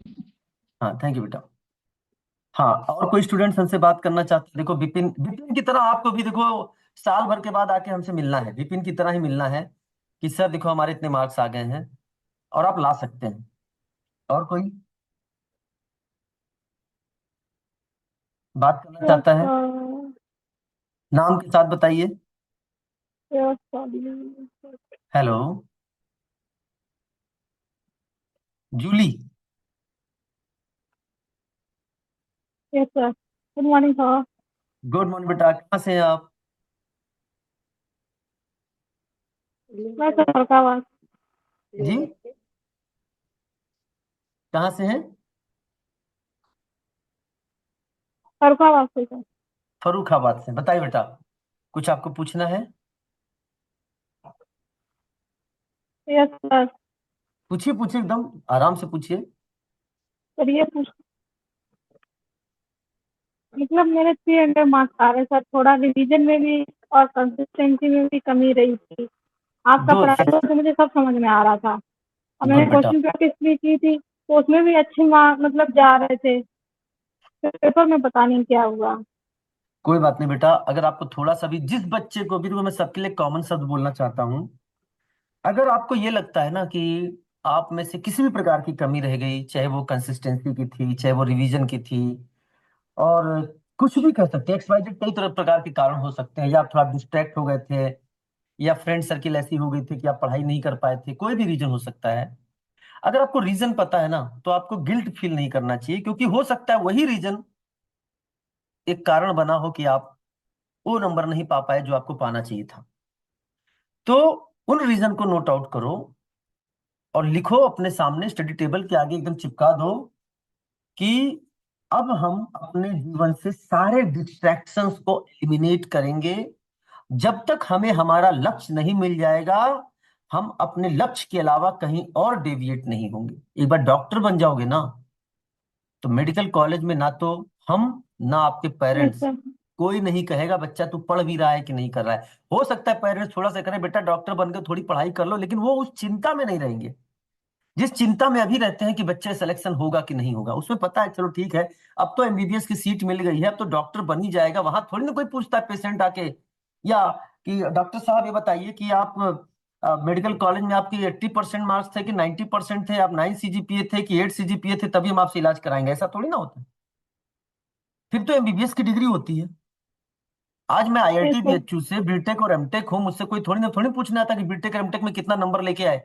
A: हाँ थैंक यू बेटा। हाँ और कोई स्टूडेंट्स हमसे बात करना चाहते हैं? देखो विपिन, विपिन की तरह आपको भी देखो साल भर के बाद आके हमसे मिलना है, विपिन की तरह ही मिलना है कि सर देखो हमारे इतने मार्क्स आ गए हैं, और आप ला सकते हैं। और कोई बात करना
E: यस
A: चाहता है?
E: सर।
A: नाम के साथ बताइए।
E: Yes sir.
A: Hello Julie.
E: Yes sir, good morning sir.
A: Good morning बेटा, कहाँ से हैं आप?
E: मैं सर फरकाबाद।
A: जी कहाँ से हैं?
E: फरकाबाद से सर।
A: फर्रुखाबाद से। बताइए बेटा, कुछ आपको पूछना है?
E: Yes sir.
A: पूछिए पूछिए, एकदम आराम से पूछिए।
E: सर ये पूछ, मतलब मेरे 300 मार्क्स आ रहे सर, थोड़ा रिवीजन में भी और कंसिस्टेंसी में भी कमी रही थी। आपका
A: दो
E: पढ़ाई तो मुझे सब समझ में आ रहा था, और मैंने
A: गुड बेटा।
E: क्वेश्चन प्रैक्टिस भी की थी, तो उसमें भी अच्छे मार्क्स मतलब जा रहे थे। पेपर में पता नहीं क्या हुआ।
A: कोई बात नहीं बेटा, अगर आपको थोड़ा सा भी, जिस बच्चे को भी, देखो मैं सबके लिए कॉमन शब्द बोलना चाहता हूँ। अगर आपको ये लगता है ना कि आप में से किसी भी प्रकार की कमी रह गई, चाहे वो कंसिस्टेंसी की थी, चाहे वो रिवीजन की थी, और कुछ भी कह सकते हैं, XYZ कई तरह प्रकार के कारण हो सकते हैं, या आप थोड़ा डिस्ट्रैक्ट हो गए थे, या फ्रेंड सर्किल ऐसी हो गई थी कि आप पढ़ाई नहीं कर पाए थे, कोई भी रीजन हो सकता है। अगर आपको रीजन पता है ना, तो आपको गिल्ट फील नहीं करना चाहिए, क्योंकि हो सकता है वही रीजन एक कारण बना हो कि आप वो नंबर नहीं पा पाए जो आपको पाना चाहिए था। तो उन रीजन को नोट आउट करो और लिखो अपने सामने, स्टडी टेबल के आगे एकदम चिपका दो कि अब हम अपने जीवन से सारे डिस्ट्रैक्शंस को एलिमिनेट करेंगे। जब तक हमें हमारा लक्ष्य नहीं मिल जाएगा, हम अपने लक्ष्य के अलावा कहीं और डेविएट नहीं होंगे। एक बार डॉक्टर बन जाओगे ना, तो मेडिकल कॉलेज में ना तो हम, ना आपके
E: यस
A: पेरेंट्स,
E: सर।
A: कोई नहीं कहेगा बच्चा तू पढ़ भी रहा है कि नहीं कर रहा है। हो सकता है पेरेंट्स थोड़ा सा करें, बेटा डॉक्टर बनकर थोड़ी पढ़ाई कर लो, लेकिन वो उस चिंता में नहीं रहेंगे जिस चिंता में अभी रहते हैं कि बच्चे सिलेक्शन होगा कि नहीं होगा, उसमें पता है चलो ठीक है, अब तो एमबीबीएस की सीट मिल गई है, अब तो डॉक्टर बन ही जाएगा, वहां थोड़ी ना कोई पूछता है पेशेंट आके, या कि डॉक्टर साहब ये बताइए कि आप मेडिकल कॉलेज में आपके 80% मार्क्स थे कि 90% थे, आप 9 सीजीपीए थे कि 8 सीजीपीए थे, तभी हम आपसे इलाज कराएंगे, ऐसा थोड़ी ना होता है। फिर तो एमबीबीएस की डिग्री होती है। आज मैं आईआईटी
E: बिल्कुल।
A: बीएचयू से बीटेक और एमटेक हूं, मुझसे कोई थोड़ी पूछना आता कि बीटेक और एमटेक में कितना नंबर लेके आए।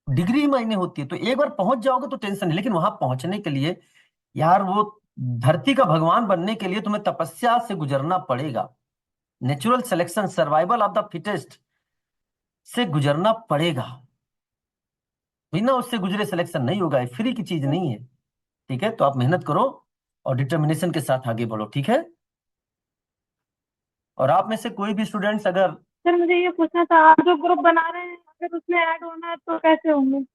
A: डिग्री ही मायने होती है। तो एक बार पहुंच जाओगे तो टेंशन नहीं, लेकिन वहां पहुंचने के लिए यार, वो धरती का भगवान बनने के लिए तुम्हें तपस्या से गुजरना पड़ेगा, natural selection, survival of the fittest से गुजरना पड़ेगा। बिना उससे गुजरे सिलेक्शन नहीं होगा, फ्री की चीज नहीं है। ठीक है, तो आप मेहनत करो और डिटर्मिनेशन के साथ आगे बढ़ो, ठीक है। और आप में से कोई भी स्टूडेंट्स अगर
E: सर मुझे ये पूछना था, आप जो ग्रुप बना रहे हैं अगर उसमें ऐड होना है तो कैसे होंगे?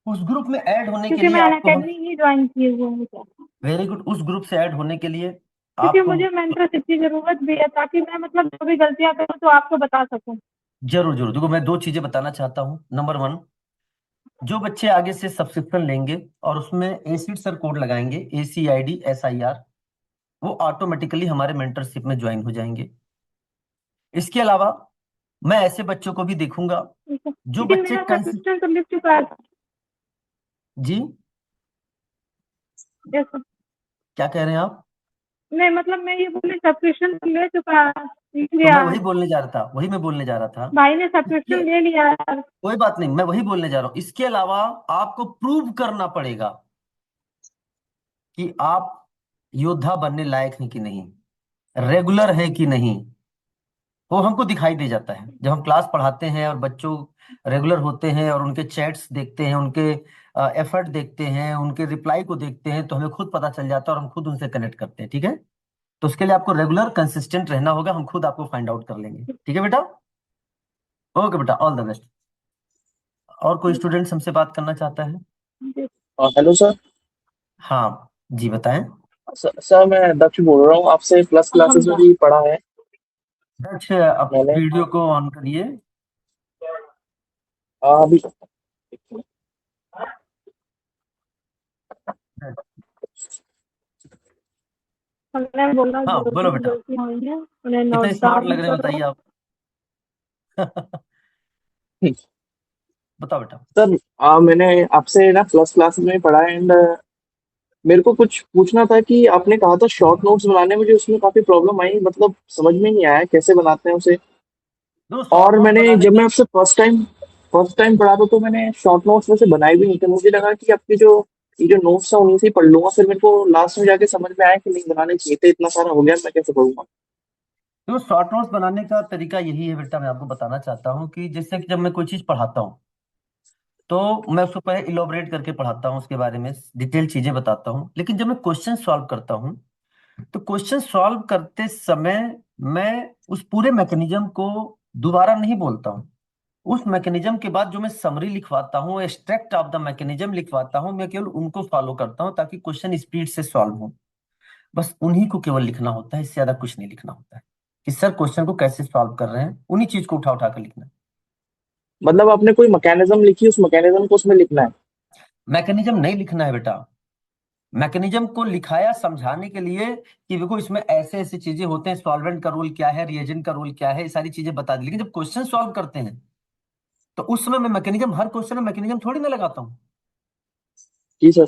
A: उस ग्रुप में ऐड होने के
E: क्योंकि
A: लिए
E: मैं
A: आपको हम
E: अनअकैडमी ही ज्वाइन की हुई हूँ सर।
A: वेरी गुड, उस ग्रुप से ऐड होने के लिए
E: क्योंकि
A: आपको
E: मुझे मेंटरशिप की जरूरत भी है, ताकि मैं मतलब जो भी गलतियां करूँ तो आपको बता सकूं।
A: जरूर जरूर, देखो मैं दो चीजें बताना चाहता हूँ। नंबर वन, जो बच्चे आगे से सब्सक्रिप्शन लेंगे और उसमें एसिड सर कोड लगाएंगे, ACIDSIR, वो ऑटोमेटिकली हमारे मेंटरशिप में ज्वाइन हो जाएंगे। इसके अलावा मैं ऐसे बच्चों को भी देखूंगा
E: ठीक है,
A: जो
E: लेकिन
A: बच्चे
E: मेरा सब्सक्रिप्शन तो लिख चुका है।
A: जी,
E: यस सर।
A: क्या कह रहे हैं आप?
E: नहीं मतलब मैं ये बोली सब्सक्रिप्शन तो ले चुका है, लिख
A: तो
E: लिया
A: मैं
E: है।
A: वही बोलने जा रहा था, वही मैं बोलने जा रहा था।
E: भाई ने
A: इसके
E: सब्सक्रिप्शन ले लिया है।
A: कोई बात नहीं, मैं वही बोलने जा रहा हूँ। इसके अलावा आपको प्रूव करना पड़ेगा कि आप योद्धा बनने लायक हैं कि नहीं, रेगुलर है कि नहीं। वो हमको दिखाई दे जाता है जब हम क्लास पढ़ाते हैं और बच्चों रेगुलर होते हैं और उनके चैट्स देखते हैं, उनके एफर्ट देखते हैं, उनके रिप्लाई को देखते हैं, तो हमें खुद पता चल जाता है और हम खुद उनसे कनेक्ट करते हैं, ठीक है। तो उसके लिए आपको रेगुलर कंसिस्टेंट रहना होगा, हम खुद आपको फाइंड आउट कर लेंगे, ठीक है बेटा। ओके बेटा, ऑल द बेस्ट। और कोई स्टूडेंट्स हमसे बात करना चाहता है?
H: Hello sir.
A: हाँ जी, बताएं।
H: सर मैं दक्ष बोल रहा हूँ, आपसे प्लस क्लासेस में भी पढ़ा है
A: दक्ष, अब
H: मैंने।
A: वीडियो को ऑन करिए।
H: अभी
E: मैं बोला
A: हाँ
E: जो
A: बोलो
E: भी
A: बेटा,
E: गलतियां हुई हैं उन्हें
A: कितने
E: नोट
A: स्मार्ट
E: डाउन
A: लग रहे हैं
E: करो।
A: बताइए आप। बताओ बेटा।
H: सर मैंने आपसे ना प्लस क्लासेस में पढ़ा है एंड मेरे को कुछ पूछना था कि आपने कहा था शॉर्ट नोट्स बनाने में, मुझे उसमें काफी प्रॉब्लम आई, मतलब समझ में नहीं आया कैसे बनाते हैं उसे।
A: दो शॉर्ट
H: और
A: नोट
H: मैंने
A: बनाने
H: जब मैं
A: का।
H: आपसे फर्स्ट टाइम पढ़ा था तो मैंने शॉर्ट नोट्स वैसे बनाए भी नहीं थे, मुझे लगा कि आपके जो ये जो नोट्स है उन्हीं से ही पढ़ लूंगा, फिर मेरे को लास्ट में जाके समझ में आया कि नहीं बनाने चाहिए थे, इतना सारा हो गया मैं कैसे पढ़ूंगा।
A: तो शॉर्ट नोट्स बनाने का तरीका यही है बेटा, मैं आपको बताना चाहता हूँ कि जैसे कि जब मैं कोई चीज पढ़ाता हूँ तो मैं उसको पहले इलोबरेट करके पढ़ाता हूँ, उसके बारे में डिटेल चीजें बताता हूँ। लेकिन जब मैं क्वेश्चन सॉल्व करता हूँ तो क्वेश्चन सॉल्व करते समय मैं उस पूरे मैकेनिज्म को दोबारा नहीं बोलता हूँ। उस मैकेनिज्म के बाद जो मैं समरी लिखवाता हूँ, एक्सट्रैक्ट ऑफ द मैकेनिज्म लिखवाता हूँ, मैं केवल उनको फॉलो करता हूँ ताकि क्वेश्चन स्पीड से सॉल्व हो। बस उन्हीं को केवल लिखना होता है, इससे ज्यादा कुछ नहीं लिखना होता है कि सर क्वेश्चन को कैसे सॉल्व कर रहे हैं, उन्हीं चीज को उठा उठा कर लिखना है।
H: मतलब आपने कोई मैकेनिज्म लिखी, उस मैकेनिज्म को उसमें लिखना है।
A: मैकेनिज्म नहीं लिखना है बेटा, मैकेनिज्म को लिखाया समझाने के लिए कि देखो इसमें ऐसे ऐसे चीजें होते हैं, सॉल्वेंट का रोल क्या है, रिएजेंट का रोल क्या है, ये सारी चीजें बता दी। लेकिन जब क्वेश्चन सॉल्व करते हैं तो उस समय मैं मैकेनिज्म, हर क्वेश्चन में मैकेनिज्म थोड़ी ना लगाता हूँ।
H: जी सर।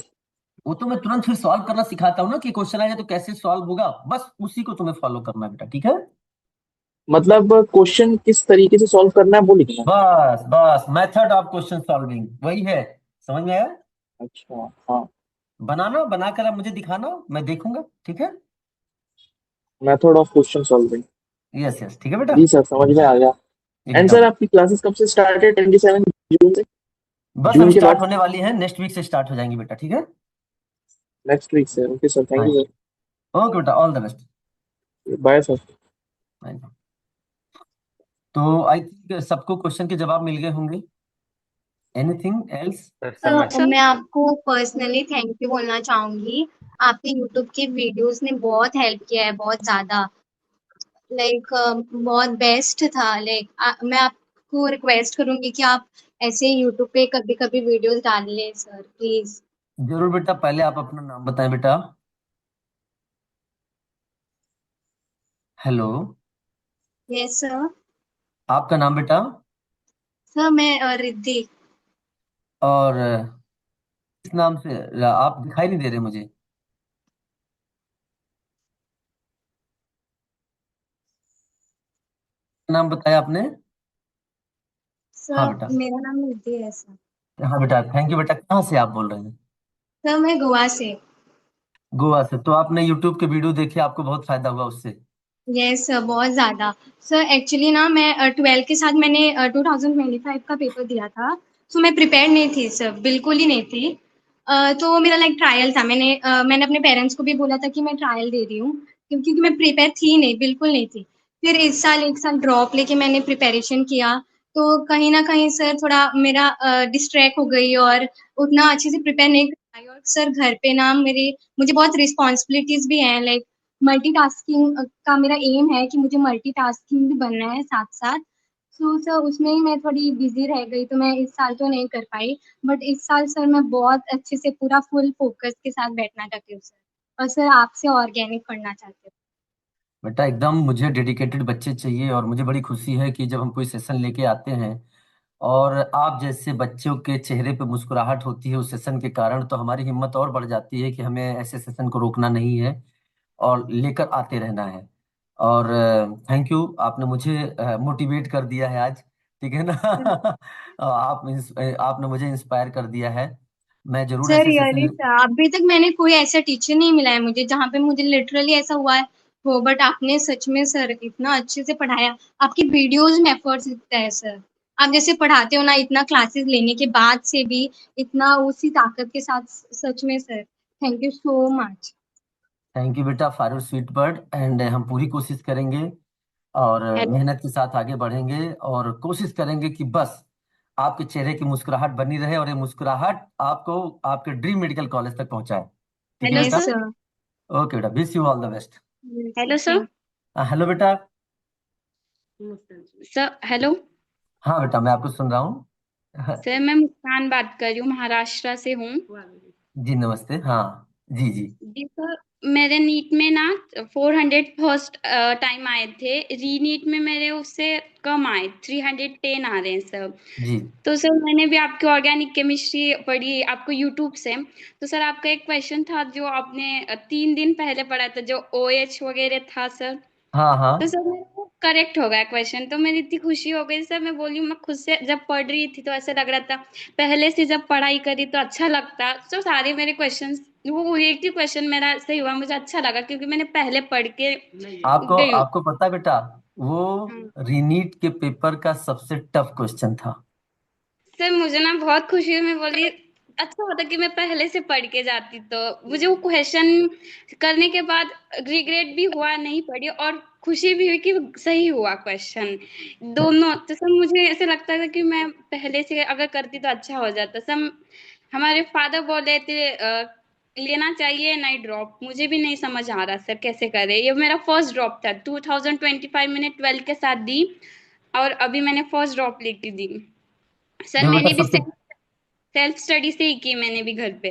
A: वो तो मैं तुरंत फिर सॉल्व करना सिखाता हूँ ना, कि क्वेश्चन आ जाए तो कैसे सॉल्व होगा, बस उसी को तुम्हें फॉलो करना है बेटा, ठीक है।
H: मतलब क्वेश्चन किस तरीके से सॉल्व करना है वो लिखना है।
A: बस बस, मेथड ऑफ क्वेश्चन सॉल्विंग वही है, समझ में आया।
H: अच्छा हाँ।
A: बनाना, बनाकर आप मुझे दिखाना, मैं देखूंगा, ठीक है।
H: Method of question solving.
A: Yes yes, ठीक है बेटा,
H: जी सर समझ में आ गया। एंड
A: एकदम।
H: सर आपकी क्लासेस कब से स्टार्ट है? 27 जून से?
A: बस अब
H: जून के
A: स्टार्ट
H: बाद?
A: होने वाली है, नेक्स्ट वीक से स्टार्ट हो जाएंगी बेटा, ठीक है।
H: नेक्स्ट वीक से? ओके सर, थैंक
A: हाँ
H: यू
A: जी, ओके बेटा, all the best.
H: Sir, bye sir.
A: तो आई थिंक सबको क्वेश्चन के जवाब मिल गए होंगे। Anything else?
C: मैं आपको पर्सनली थैंक यू बोलना चाहूंगी। आपके यूट्यूब के वीडियोस ने बहुत हेल्प किया है, बहुत ज्यादा। लाइक बहुत बेस्ट था। लाइक मैं आपको रिक्वेस्ट करूंगी कि आप ऐसे यूट्यूब पे कभी कभी वीडियोस डाल लें सर प्लीज।
A: जरूर बेटा, पहले आप अपना नाम बताएं बेटा। हेलो।
C: Yes sir.
A: आपका नाम बेटा?
C: सर मैं रिद्धि।
A: और किस नाम से? आप दिखाई नहीं दे रहे मुझे। नाम बताया आपने? हाँ
C: सर
A: बेटा।
C: मेरा नाम रिद्धि है सर।
A: हाँ बेटा, थैंक यू बेटा। कहाँ से आप बोल रहे हैं?
C: सर मैं गोवा से।
A: गोवा से? तो आपने यूट्यूब के वीडियो देखे, आपको बहुत फायदा हुआ उससे?
C: यस सर बहुत ज़्यादा। सर एक्चुअली ना मैं 12th के साथ मैंने 2025 का पेपर दिया था। सो मैं प्रिपेयर नहीं थी सर, बिल्कुल ही नहीं थी। तो मेरा लाइक ट्रायल था। मैंने अपने पेरेंट्स को भी बोला था कि मैं ट्रायल दे रही हूँ, क्योंकि मैं प्रिपेयर थी नहीं, बिल्कुल नहीं थी। फिर इस साल एक साल ड्रॉप लेके मैंने प्रिपरेशन किया। तो कहीं ना कहीं सर थोड़ा मेरा डिस्ट्रैक्ट हो गई और उतना अच्छे से प्रिपेयर नहीं कर पाई। और सर घर पे ना मेरे मुझे बहुत रिस्पॉन्सिबिलिटीज भी हैं, लाइक मल्टीटास्किंग का मेरा एम है कि मुझे मल्टीटास्किंग भी बनना है साथ साथ। सो सर उसमें ही मैं थोड़ी बिजी रह गई, तो मैं इस साल तो नहीं कर पाई। बट इस साल सर मैं बहुत अच्छे से पूरा फुल फोकस के साथ बैठना चाहती हूँ सर। और सर आपसे ऑर्गेनिक पढ़ना चाहती हूँ।
A: बेटा एकदम मुझे डेडिकेटेड बच्चे चाहिए, और मुझे बड़ी खुशी है कि जब हम कोई सेशन लेके आते हैं और आप जैसे बच्चों के चेहरे पे मुस्कुराहट होती है उस सेशन के कारण, तो हमारी हिम्मत और बढ़ जाती है कि हमें ऐसे सेशन को रोकना नहीं है और लेकर आते रहना है। और थैंक यू, आपने मुझे मोटिवेट कर दिया है आज। ठीक है ना? आपने मुझे इंस्पायर कर दिया है। मैं जरूर
C: सर
A: ऐसे
C: रियली
A: सेशन।
C: सर अभी तक मैंने कोई ऐसा टीचर नहीं मिला है मुझे जहाँ पे मुझे लिटरली ऐसा हुआ है हो, बट आपने सच में सर इतना अच्छे से पढ़ाया। आपकी वीडियोस में एफर्ट्स दिखता है सर। आप जैसे पढ़ाते हो ना, इतना क्लासेस लेने के बाद से भी इतना उसी ताकत के साथ, सच में sir thank you so much.
A: Thank you बेटा for your sweet word, and हम पूरी कोशिश करेंगे और मेहनत के साथ आगे बढ़ेंगे, और कोशिश करेंगे कि बस आपके चेहरे की मुस्कुराहट बनी रहे और ये मुस्कुराहट आपको आपके ड्रीम मेडिकल कॉलेज तक पहुंचाए। ठीक है
I: हेलो
A: बेटा?
C: Yes
I: sir.
C: सर।
A: ओके बेटा, wish you all the best.
I: Hello sir.
A: Hello बेटा।
I: Sir hello.
A: हाँ बेटा, मैं आपको सुन रहा हूँ।
I: सर मैं मुस्कान बात कर रही हूँ, महाराष्ट्र से हूँ।
A: जी नमस्ते। हाँ जी जी।
I: जी सर, मेरे नीट में ना 400 फर्स्ट टाइम आए थे। री नीट में मेरे उससे कम आए, 310 आ रहे हैं सर।
A: जी
I: तो सर मैंने भी आपकी ऑर्गेनिक केमिस्ट्री पढ़ी आपको यूट्यूब से। तो सर आपका एक क्वेश्चन था जो आपने 3 दिन पहले पढ़ा था, जो OH वगैरह था सर।
A: हाँ हाँ।
I: तो सर मेरे को करेक्ट हो गया क्वेश्चन, तो मेरी इतनी खुशी हो गई सर। मैं बोली मैं खुद से जब पढ़ रही थी तो ऐसा लग रहा था पहले से जब पढ़ाई करी तो अच्छा लगता। तो सारे मेरे क्वेश्चन, वो एक ही क्वेश्चन मेरा सही हुआ, मुझे अच्छा लगा क्योंकि मैंने पहले पढ़ के
A: आपको
I: गई हूँ।
A: आपको पता बेटा, वो
I: हाँ।
A: रीनीट के पेपर का सबसे टफ क्वेश्चन था।
I: सर मुझे ना बहुत खुशी हुई, मैं बोली अच्छा होता कि मैं पहले से पढ़ के जाती। तो मुझे वो क्वेश्चन करने के बाद रिग्रेट भी हुआ नहीं पढ़ी, और खुशी भी हुई कि सही हुआ क्वेश्चन दोनों। तो सब मुझे ऐसे लगता था कि मैं पहले से अगर करती तो अच्छा हो जाता। सब हमारे फादर बोल रहे थे लेना चाहिए नाइट ड्रॉप, मुझे भी नहीं समझ आ रहा सर कैसे करे। ये मेरा फर्स्ट ड्रॉप था 2025 मैंने 12 के साथ दी, और अभी मैंने फर्स्ट ड्रॉप लेके दी। सर
A: देखो बेटा,
I: मैंने भी
A: सबसे
I: सेल्फ स्टडी से ही की, मैंने भी घर पे।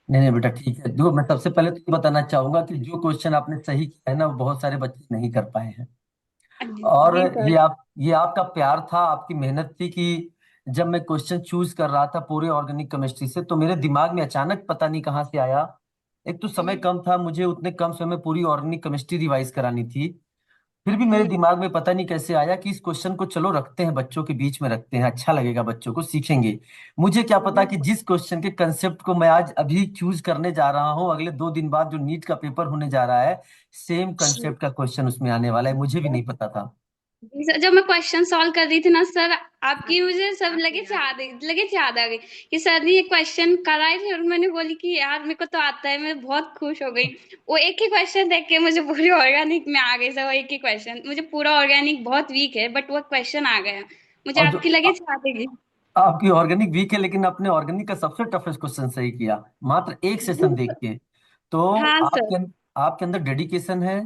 A: नहीं नहीं बेटा, ठीक है। देखो, मैं सबसे पहले तो ये बताना चाहूंगा कि जो क्वेश्चन आपने सही किया है ना, वो बहुत सारे बच्चे नहीं कर पाए हैं। और
I: जी सर।
A: ये आपका प्यार था, आपकी मेहनत थी कि जब मैं क्वेश्चन चूज कर रहा था पूरे ऑर्गेनिक केमिस्ट्री से, तो मेरे दिमाग में अचानक पता नहीं कहाँ से आया। एक तो समय कम था, मुझे उतने कम समय में पूरी ऑर्गेनिक केमिस्ट्री रिवाइज करानी थी। फिर भी मेरे दिमाग में पता नहीं कैसे आया कि इस क्वेश्चन को चलो रखते हैं, बच्चों के बीच में रखते हैं, अच्छा लगेगा, बच्चों को सीखेंगे। मुझे क्या पता कि जिस क्वेश्चन के कंसेप्ट को मैं आज अभी चूज करने जा रहा हूँ, अगले 2 दिन बाद जो नीट का पेपर होने जा रहा है, सेम कंसेप्ट का क्वेश्चन उसमें आने वाला है। मुझे भी नहीं पता था।
I: जी सर, जब मैं क्वेश्चन सॉल्व कर रही थी ना सर, आपकी मुझे सब लगे याद आ गई कि सर ने ये क्वेश्चन कराए थे, और मैंने बोली कि यार मेरे को तो आता है। मैं बहुत खुश हो गई। वो एक ही क्वेश्चन देख के मुझे पूरी ऑर्गेनिक में आ गई सर। वो एक ही क्वेश्चन, मुझे पूरा ऑर्गेनिक बहुत वीक है बट वो क्वेश्चन आ गया। मुझे
A: और जो
I: आपकी लगे याद है।
A: आपकी ऑर्गेनिक वीक है, लेकिन आपने ऑर्गेनिक का सबसे टफेस्ट क्वेश्चन सही किया, मात्र एक सेशन देख के। तो
I: हाँ सर।
A: आपके अंदर डेडिकेशन है।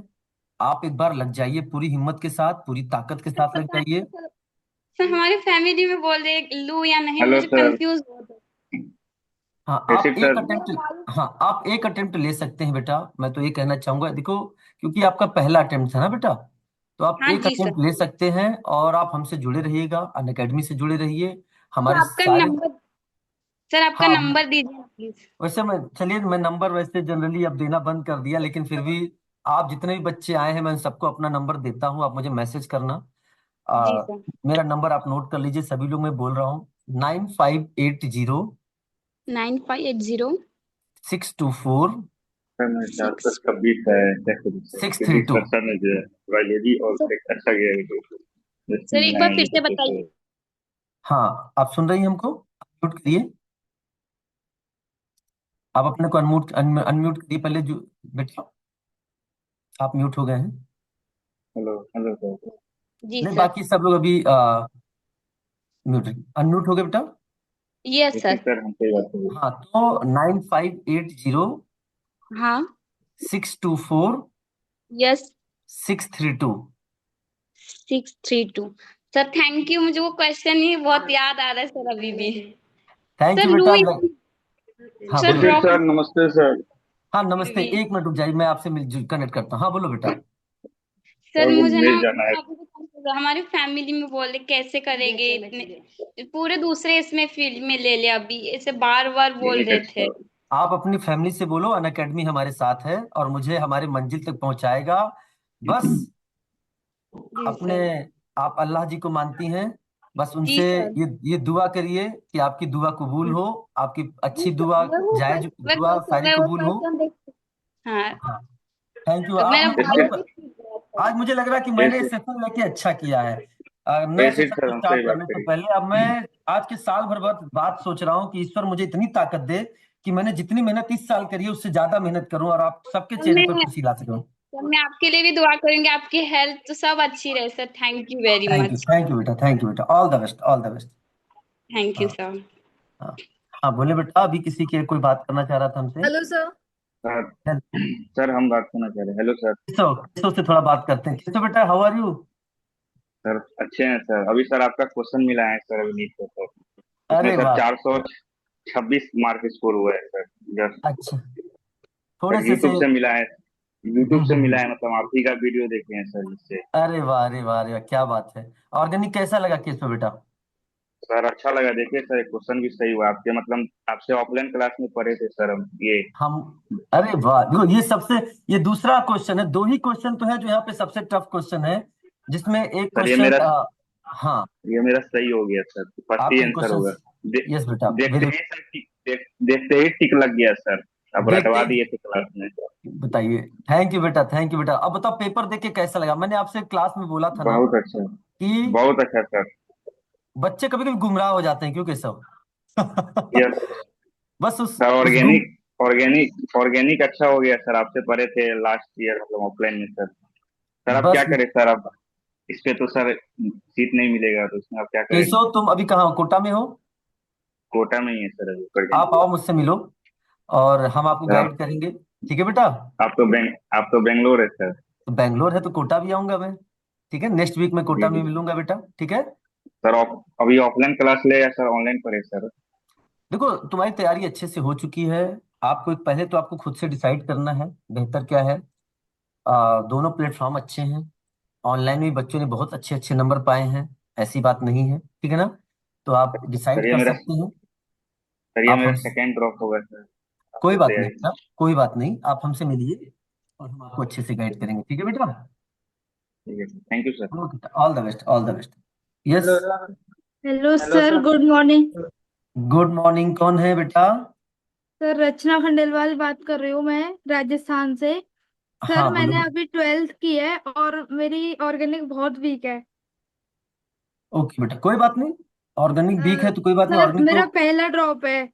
A: आप एक बार लग जाइए, पूरी हिम्मत के साथ, पूरी ताकत के साथ लग
I: पता
A: जाइए।
I: है सर, सर हमारी फैमिली में बोल रहे लूं या नहीं,
J: हेलो
I: मुझे
J: सर।
I: कंफ्यूज हो रहा
A: हाँ
J: कैसे
A: आप एक
J: सर?
A: अटेम्प्ट हाँ आप एक अटेम्प्ट ले सकते हैं बेटा। मैं तो ये कहना चाहूंगा, देखो क्योंकि आपका पहला अटेम्प्ट था ना बेटा, तो आप
I: हाँ
A: एक
I: जी सर।
A: अटेम्प्ट ले सकते हैं। और आप हमसे जुड़े रहिएगा, अनअकैडमी से जुड़े रहिए।
I: तो
A: हमारे
I: आपका
A: सारे
I: नंबर, सर आपका
A: हाँ
I: नंबर दीजिए प्लीज।
A: वैसे मैं चलिए मैं नंबर वैसे जनरली अब देना बंद कर दिया, लेकिन फिर भी आप जितने भी बच्चे आए हैं मैं उन सबको अपना नंबर देता हूँ। आप मुझे मैसेज करना।
I: जी
A: आ,
I: सर।
A: मेरा नंबर आप नोट कर लीजिए, सभी लोग मैं बोल रहा हूँ। 9580
I: 9580
A: 624
J: सर मैं
I: 6।
J: 426 है
A: six three
J: physics
A: two
J: sir ने जो है बायोलॉजी और
I: सर,
J: एक अच्छा गया है जिसमें
I: सर एक
J: मिला
I: बार
J: है
I: फिर से
J: 225
I: बताइए।
J: है।
A: हाँ आप सुन रही हैं हमको? म्यूट करिए। आप अपने को अनम्यूट अनम्यूट करिए पहले जो बेटा, आप म्यूट हो गए हैं।
J: Hello hello sir.
I: जी
A: नहीं
I: सर।
A: बाकी सब लोग अभी म्यूट अनम्यूट हो गए बेटा।
I: यस
J: देखिए
I: सर।
J: सर हमसे बात करिए।
A: हाँ तो 9580
I: हाँ।
A: 624
I: यस।
A: 632।
I: 632। सर थैंक यू, मुझे वो क्वेश्चन ही बहुत याद आ रहा है सर अभी भी।
A: थैंक
I: सर
A: यू
I: लू,
A: बेटा। हाँ
I: सर
A: बोलो।
J: देखिए
I: ड्रॉप
J: सर नमस्ते सर।
A: हाँ
I: फिर
A: नमस्ते,
I: भी
A: एक मिनट रुक जाइए, मैं आपसे मिल कनेक्ट करता हूँ। हाँ बोलो बेटा।
I: सर
J: सर वो
I: मुझे ना
J: मेल जाना है।
I: अभी भी confuse है। हमारी फैमिली में बोले कैसे करेंगे, इतने पूरे दूसरे इसमें फील्ड में ले ले, अभी ऐसे बार बार बोल
J: एक
I: रहे थे।
J: अच्छा
A: आप अपनी फैमिली से बोलो अनअकैडमी हमारे साथ है और मुझे हमारे मंजिल तक पहुंचाएगा। बस
I: जी
A: अपने
I: सर।
A: आप अल्लाह जी को मानती हैं, बस
I: जी
A: उनसे
I: सर।
A: ये दुआ करिए कि आपकी दुआ कबूल हो। आपकी
I: जी
A: अच्छी
I: सर,
A: दुआ, जायज
I: मैं
A: दुआ सारी
I: वो
A: कबूल हो।
I: क्वेश्चन देख। हाँ।
A: हाँ थैंक यू।
I: मेरा
A: आपने
J: ऐसे
I: भाई
A: आज
I: भी सीख गया था।
A: आज मुझे लग रहा है कि मैंने ये
J: ऐसे
A: सेशन लेके अच्छा किया है। नए
J: ऐसे
A: सेशन
J: सर
A: को
J: हमसे ही
A: स्टार्ट
J: बात
A: करने से
J: करिए।
A: पहले अब मैं आज के साल भर बाद बात सोच रहा हूँ कि ईश्वर मुझे इतनी ताकत दे कि मैंने जितनी मेहनत इस साल करी है उससे ज्यादा मेहनत करूं और आप सबके
I: सर
A: चेहरे
I: मैं
A: पर खुशी ला सकूं।
I: सर मैं आपके लिए भी दुआ करूंगी, आपकी हेल्थ तो सब अच्छी रहे sir. Thank you very much.
A: Thank you बेटा, थैंक यू बेटा, all the best, all the best.
I: Thank you
A: हाँ
I: सर।
A: हाँ हाँ बोले बेटा, अभी किसी के कोई बात करना चाह रहा था हमसे।
D: Hello sir.
J: Sir
A: hello,
J: sir हम बात करना चाह रहे हैं। Hello sir.
A: केशव केशव से थोड़ा बात करते हैं। केशव बेटा हाउ आर यू?
J: सर अच्छे हैं सर। अभी सर आपका क्वेश्चन मिला है सर अभी नीट को सर। उसमें
A: अरे
J: सर
A: वाह,
J: 426 मार्क स्कोर हुआ है सर। जस्ट
A: अच्छा थोड़े
J: सर
A: से
J: यूट्यूब से मिला है। यूट्यूब से मिला
A: हम्म।
J: है, मतलब आप ही का वीडियो देखे हैं सर जिससे।
A: अरे वाह, अरे वाह, अरे वाह, क्या बात है। ऑर्गेनिक कैसा लगा केशव बेटा?
J: सर अच्छा लगा। देखिए सर क्वेश्चन भी सही हुआ आपके, मतलब आपसे ऑफलाइन क्लास में पढ़े थे सर हम ये।
A: हम अरे वाह, देखो ये सबसे, ये दूसरा क्वेश्चन है। दो ही क्वेश्चन तो है जो यहाँ पे सबसे टफ क्वेश्चन है, जिसमें एक
J: सर ये
A: क्वेश्चन
J: मेरा
A: हाँ
J: ये मेरा सही हो गया सर। फर्स्ट ही
A: आपके
J: आंसर
A: क्वेश्चन,
J: होगा। दे,
A: यस बेटा
J: देखते
A: वेरी,
J: ही सर देखते ही टिक लग गया सर। अब
A: देखते
J: रटवा
A: ही
J: दिए थे क्लास में।
A: बताइए। थैंक यू बेटा, थैंक यू बेटा। अब बताओ पेपर देख के कैसा लगा? मैंने आपसे क्लास में बोला था ना
J: बहुत अच्छा।
A: कि
J: बहुत अच्छा सर।
A: बच्चे कभी कभी गुमराह हो जाते हैं, क्यों केशव?
J: यस
A: बस
J: सर।
A: उस गुम
J: ऑर्गेनिक अच्छा हो गया सर। आपसे पढ़े थे लास्ट ईयर मतलब ऑफलाइन में सर। सर आप क्या
A: बस
J: करें सर? अब इस पे तो सर सीट नहीं मिलेगा, तो इसमें आप क्या करेंगे?
A: केशव तुम अभी कहाँ हो? कोटा में हो?
J: कोटा में ही है सर अभी
A: आप
J: प्रेजेंटली।
A: आओ मुझसे मिलो और हम आपको
J: सर
A: गाइड करेंगे, ठीक है बेटा?
J: आप तो बेंगलोर है सर।
A: तो बैंगलोर है तो कोटा भी आऊंगा मैं, ठीक है? नेक्स्ट वीक में
J: जी
A: कोटा में
J: जी
A: मिलूंगा बेटा, ठीक है?
J: सर। अभी ऑफलाइन क्लास ले या सर ऑनलाइन पढ़े सर?
A: देखो तुम्हारी तैयारी अच्छे से हो चुकी है। आपको पहले तो आपको खुद से डिसाइड करना है बेहतर क्या है। दोनों प्लेटफॉर्म अच्छे हैं। ऑनलाइन में बच्चों ने बहुत अच्छे अच्छे नंबर पाए हैं, ऐसी बात नहीं है, ठीक है ना? तो आप
J: सर
A: डिसाइड
J: ये
A: कर
J: मेरा
A: सकते हैं। आप
J: सर
A: हम
J: सेकेंड ड्रॉप होगा सर
A: कोई
J: आपसे
A: बात नहीं
J: तैयारी में।
A: बेटा, कोई बात नहीं, आप हमसे मिलिए और हम आपको अच्छे से गाइड करेंगे, ठीक है बेटा?
J: ठीक है sir. Thank you sir.
A: Okay, all the best, all the best. Yes,
E: hello sir, good morning.
A: Good morning. कौन है बेटा?
E: सर रचना खंडेलवाल बात कर रही हूँ मैं, राजस्थान से। सर
A: हाँ बोलो।
E: मैंने अभी 12th की है और मेरी ऑर्गेनिक बहुत वीक है।
A: ओके बेटा कोई बात नहीं, ऑर्गेनिक वीक है तो कोई बात नहीं।
E: सर
A: ऑर्गेनिक तो
E: मेरा पहला ड्रॉप है।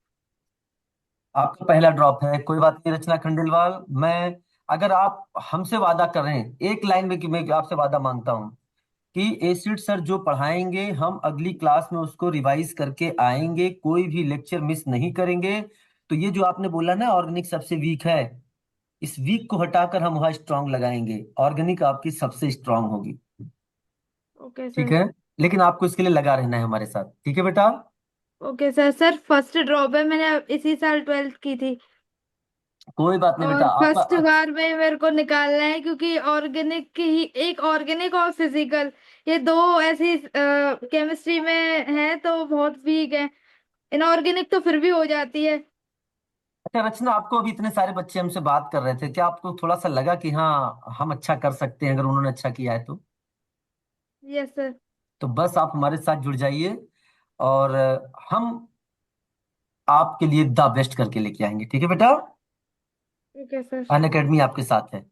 A: आपका पहला ड्रॉप है, कोई बात नहीं रचना खंडेलवाल। मैं अगर आप हमसे वादा कर रहे हैं एक लाइन में, कि मैं आपसे वादा मांगता हूँ कि एसिड सर जो पढ़ाएंगे हम अगली क्लास में उसको रिवाइज करके आएंगे, कोई भी लेक्चर मिस नहीं करेंगे। तो ये जो आपने बोला ना ऑर्गेनिक सबसे वीक है, इस वीक को हटाकर हम वहाँ स्ट्रांग लगाएंगे। ऑर्गेनिक आपकी सबसे स्ट्रांग होगी,
E: ओके
A: ठीक
E: सर।
A: है? लेकिन आपको इसके लिए लगा रहना है हमारे साथ, ठीक है बेटा?
K: Okay sir. Sir first drop है, मैंने इसी साल 12th की थी
A: कोई बात नहीं बेटा,
K: और
A: आपका
K: फर्स्ट बार में मेरे को निकालना है, क्योंकि ऑर्गेनिक की ही एक ऑर्गेनिक और फिजिकल, ये दो ऐसी केमिस्ट्री में है तो बहुत वीक है। इनऑर्गेनिक तो फिर भी हो जाती है।
A: अच्छा रचना, आपको अभी इतने सारे बच्चे हमसे बात कर रहे थे, क्या आपको थोड़ा सा लगा कि हाँ हम अच्छा कर सकते हैं अगर उन्होंने अच्छा किया है तो?
K: Yes sir.
A: तो बस आप हमारे साथ जुड़ जाइए और हम आपके लिए द बेस्ट करके लेके आएंगे, ठीक है बेटा?
K: Okay sir.
A: अन अकेडमी आपके साथ है।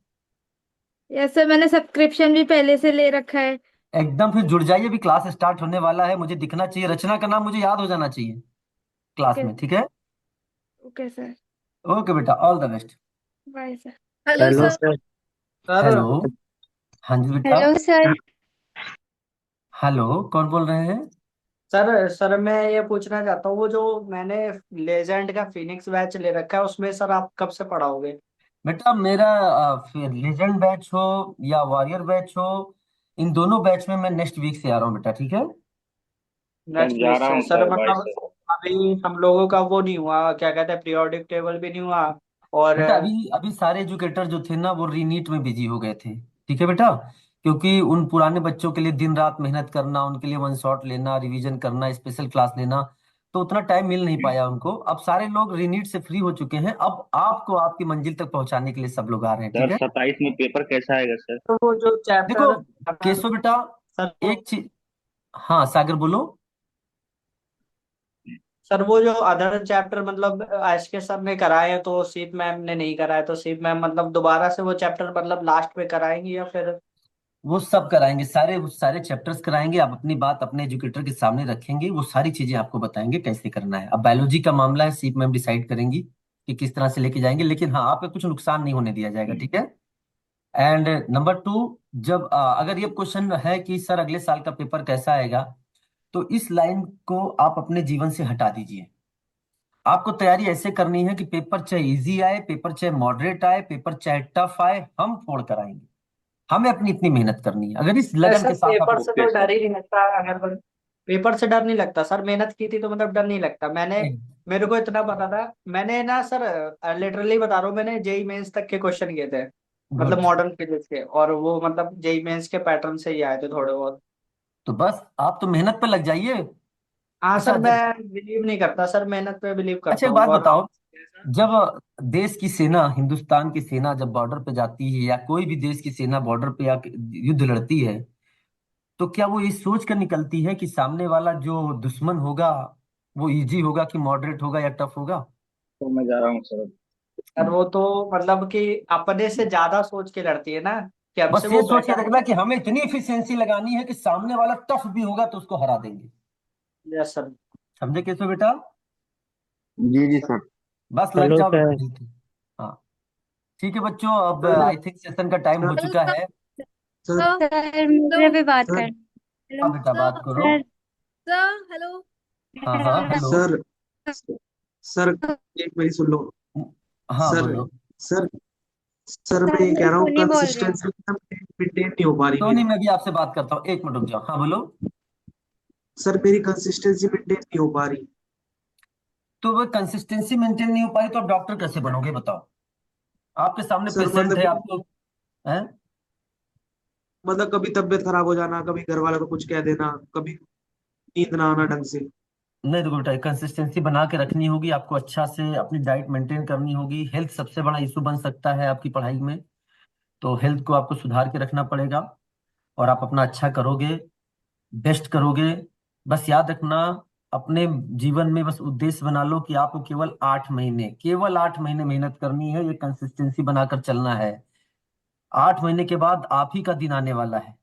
K: यस सर, मैंने सब्सक्रिप्शन भी पहले से ले रखा है।
A: एकदम, फिर जुड़ जाइए, अभी क्लास स्टार्ट होने वाला है, मुझे दिखना चाहिए, रचना का नाम मुझे याद हो जाना चाहिए क्लास
K: ओके।
A: में, ठीक है?
K: Okay sir.
A: ओके बेटा, all the best.
K: Bye sir.
D: Hello
L: hello
D: sir.
L: Sir. Sir
A: hello. हाँ जी बेटा।
I: Hello sir.
A: हेलो, कौन बोल रहे हैं?
L: सर मैं ये पूछना चाहता हूँ, वो जो मैंने लेजेंड का फिनिक्स बैच ले रखा है उसमें सर आप कब से पढ़ाओगे?
A: बेटा मेरा फिर लेजेंड बैच हो या वॉरियर बैच हो, इन दोनों बैच में मैं नेक्स्ट वीक से आ रहा हूँ बेटा, ठीक है?
J: सर
L: नेक्स्ट
J: जा
L: वीक
J: रहा
L: से
J: हूँ
L: सर,
J: सर, बाय
L: मतलब
J: सर।
L: अभी हम लोगों का वो नहीं हुआ, क्या कहते हैं, पीरियोडिक टेबल भी नहीं हुआ। और
A: बेटा अभी अभी सारे एजुकेटर जो थे ना वो रीनीट में बिजी हो गए थे, ठीक है बेटा? क्योंकि उन पुराने बच्चों के लिए दिन रात मेहनत करना, उनके लिए वन शॉट लेना, रिवीजन करना, स्पेशल क्लास लेना, तो उतना टाइम मिल नहीं पाया उनको। अब सारे लोग रीनीट से फ्री हो चुके हैं, अब आपको आपकी मंजिल तक पहुंचाने के लिए सब लोग आ रहे हैं, ठीक
J: सर
A: है?
J: 27 में पेपर कैसा आएगा सर?
L: तो वो जो
A: देखो
L: चैप्टर
A: केशव बेटा,
L: सर वो
A: एक चीज, हाँ सागर बोलो।
L: सर वो जो अदर चैप्टर मतलब एस के सर ने कराए हैं तो सीप मैम ने नहीं कराए, तो सीप मैम मतलब दोबारा से वो चैप्टर मतलब लास्ट में कराएंगी या फिर?
A: वो सब कराएंगे, सारे सारे चैप्टर्स कराएंगे, आप अपनी बात अपने एजुकेटर के सामने रखेंगे, वो सारी चीजें आपको बताएंगे कैसे करना है। अब बायोलॉजी का मामला है, सीप मैम डिसाइड करेंगी कि किस तरह से लेके जाएंगे, लेकिन हाँ आपका कुछ नुकसान नहीं होने दिया जाएगा, ठीक है? एंड नंबर टू, जब अगर ये क्वेश्चन है कि सर अगले साल का पेपर कैसा आएगा, तो इस लाइन को आप अपने जीवन से हटा दीजिए। आपको तैयारी ऐसे करनी है कि पेपर चाहे इजी आए, पेपर चाहे मॉडरेट आए, पेपर चाहे टफ आए, हम फोड़ कर आएंगे। हमें अपनी इतनी मेहनत करनी है, अगर इस लगन
L: सर
A: के साथ आप।
L: पेपर से
J: ओके
L: तो
J: सर।
L: डर ही नहीं लगता, अगर पेपर से डर नहीं लगता सर, मेहनत की थी तो मतलब डर नहीं लगता। मेरे को इतना पता था, मैंने ना सर लिटरली बता रहा हूँ, मैंने जेई मेंस तक के क्वेश्चन किए थे, मतलब
A: गुड।
L: मॉडर्न फिजिक्स के, और वो मतलब जेई मेंस के पैटर्न से ही आए थे थोड़े बहुत।
A: तो बस आप तो मेहनत पे लग जाइए।
L: हाँ
A: अच्छा
L: सर,
A: जब,
L: मैं बिलीव नहीं करता सर, मेहनत पे बिलीव
A: अच्छा
L: करता
A: एक
L: हूँ।
A: बात
L: और
A: बताओ, जब देश की सेना, हिंदुस्तान की सेना जब बॉर्डर पे जाती है, या कोई भी देश की सेना बॉर्डर पे या युद्ध लड़ती है, तो क्या वो ये सोच कर निकलती है कि सामने वाला जो दुश्मन होगा वो इजी होगा कि मॉडरेट होगा या टफ होगा?
J: तो मैं जा रहा हूँ सर।
L: सर वो तो मतलब कि अपने से ज्यादा सोच के लड़ती है ना, कि हमसे
A: बस ये
L: वो
A: सोच के
L: बेटर
A: देखना कि हमें इतनी एफिशिएंसी लगानी है कि सामने वाला टफ भी होगा तो उसको हरा देंगे।
L: है। Yes sir.
A: समझे कैसे बेटा?
H: जी जी सर।
A: बस लग
L: हेलो
A: जाओ बेटा
L: सर।
A: बिल्कुल। हाँ ठीक है बच्चों, अब
L: सर
A: आई थिंक सेशन का टाइम हो
D: हेलो
A: चुका
D: सर।
A: है।
L: सर
I: सर
D: हेलो
I: मेरे पे बात कर।
L: सर
A: हाँ
I: हेलो
A: बेटा बात करो।
I: सर।
D: सर। हेलो
A: हाँ हाँ हेलो।
L: सर सर एक मेरी सुन लो।
A: हाँ
L: सर
A: बोलो।
L: सर सर मैं ये
I: सर
L: कह
I: मैं
L: रहा हूँ,
I: सोनी बोल रही हूँ।
L: कंसिस्टेंसी मेंटेन नहीं हो पा रही
A: टोनी
L: मेरी।
A: मैं भी आपसे बात करता हूँ, एक मिनट रुक जाओ, हाँ बोलो।
L: सर मेरी कंसिस्टेंसी मेंटेन नहीं हो पा रही।
A: तो वो कंसिस्टेंसी मेंटेन नहीं हो पाई तो आप डॉक्टर कैसे बनोगे बताओ? आपके सामने
L: सर
A: पेशेंट है,
L: मतलब
A: आपको है।
L: कभी तबीयत खराब हो जाना, कभी घर वालों को कुछ कह देना, कभी नींद ना आना ढंग से।
A: नहीं देखो बेटा, कंसिस्टेंसी बना के रखनी होगी आपको, अच्छा से अपनी डाइट मेंटेन करनी होगी। हेल्थ सबसे बड़ा इशू बन सकता है आपकी पढ़ाई में, तो हेल्थ को आपको सुधार के रखना पड़ेगा। और आप अपना अच्छा करोगे, बेस्ट करोगे। बस याद रखना, अपने जीवन में बस उद्देश्य बना लो कि आपको केवल 8 महीने मेहनत करनी है, ये कंसिस्टेंसी बनाकर चलना है। 8 महीने के बाद आप ही का दिन आने वाला है।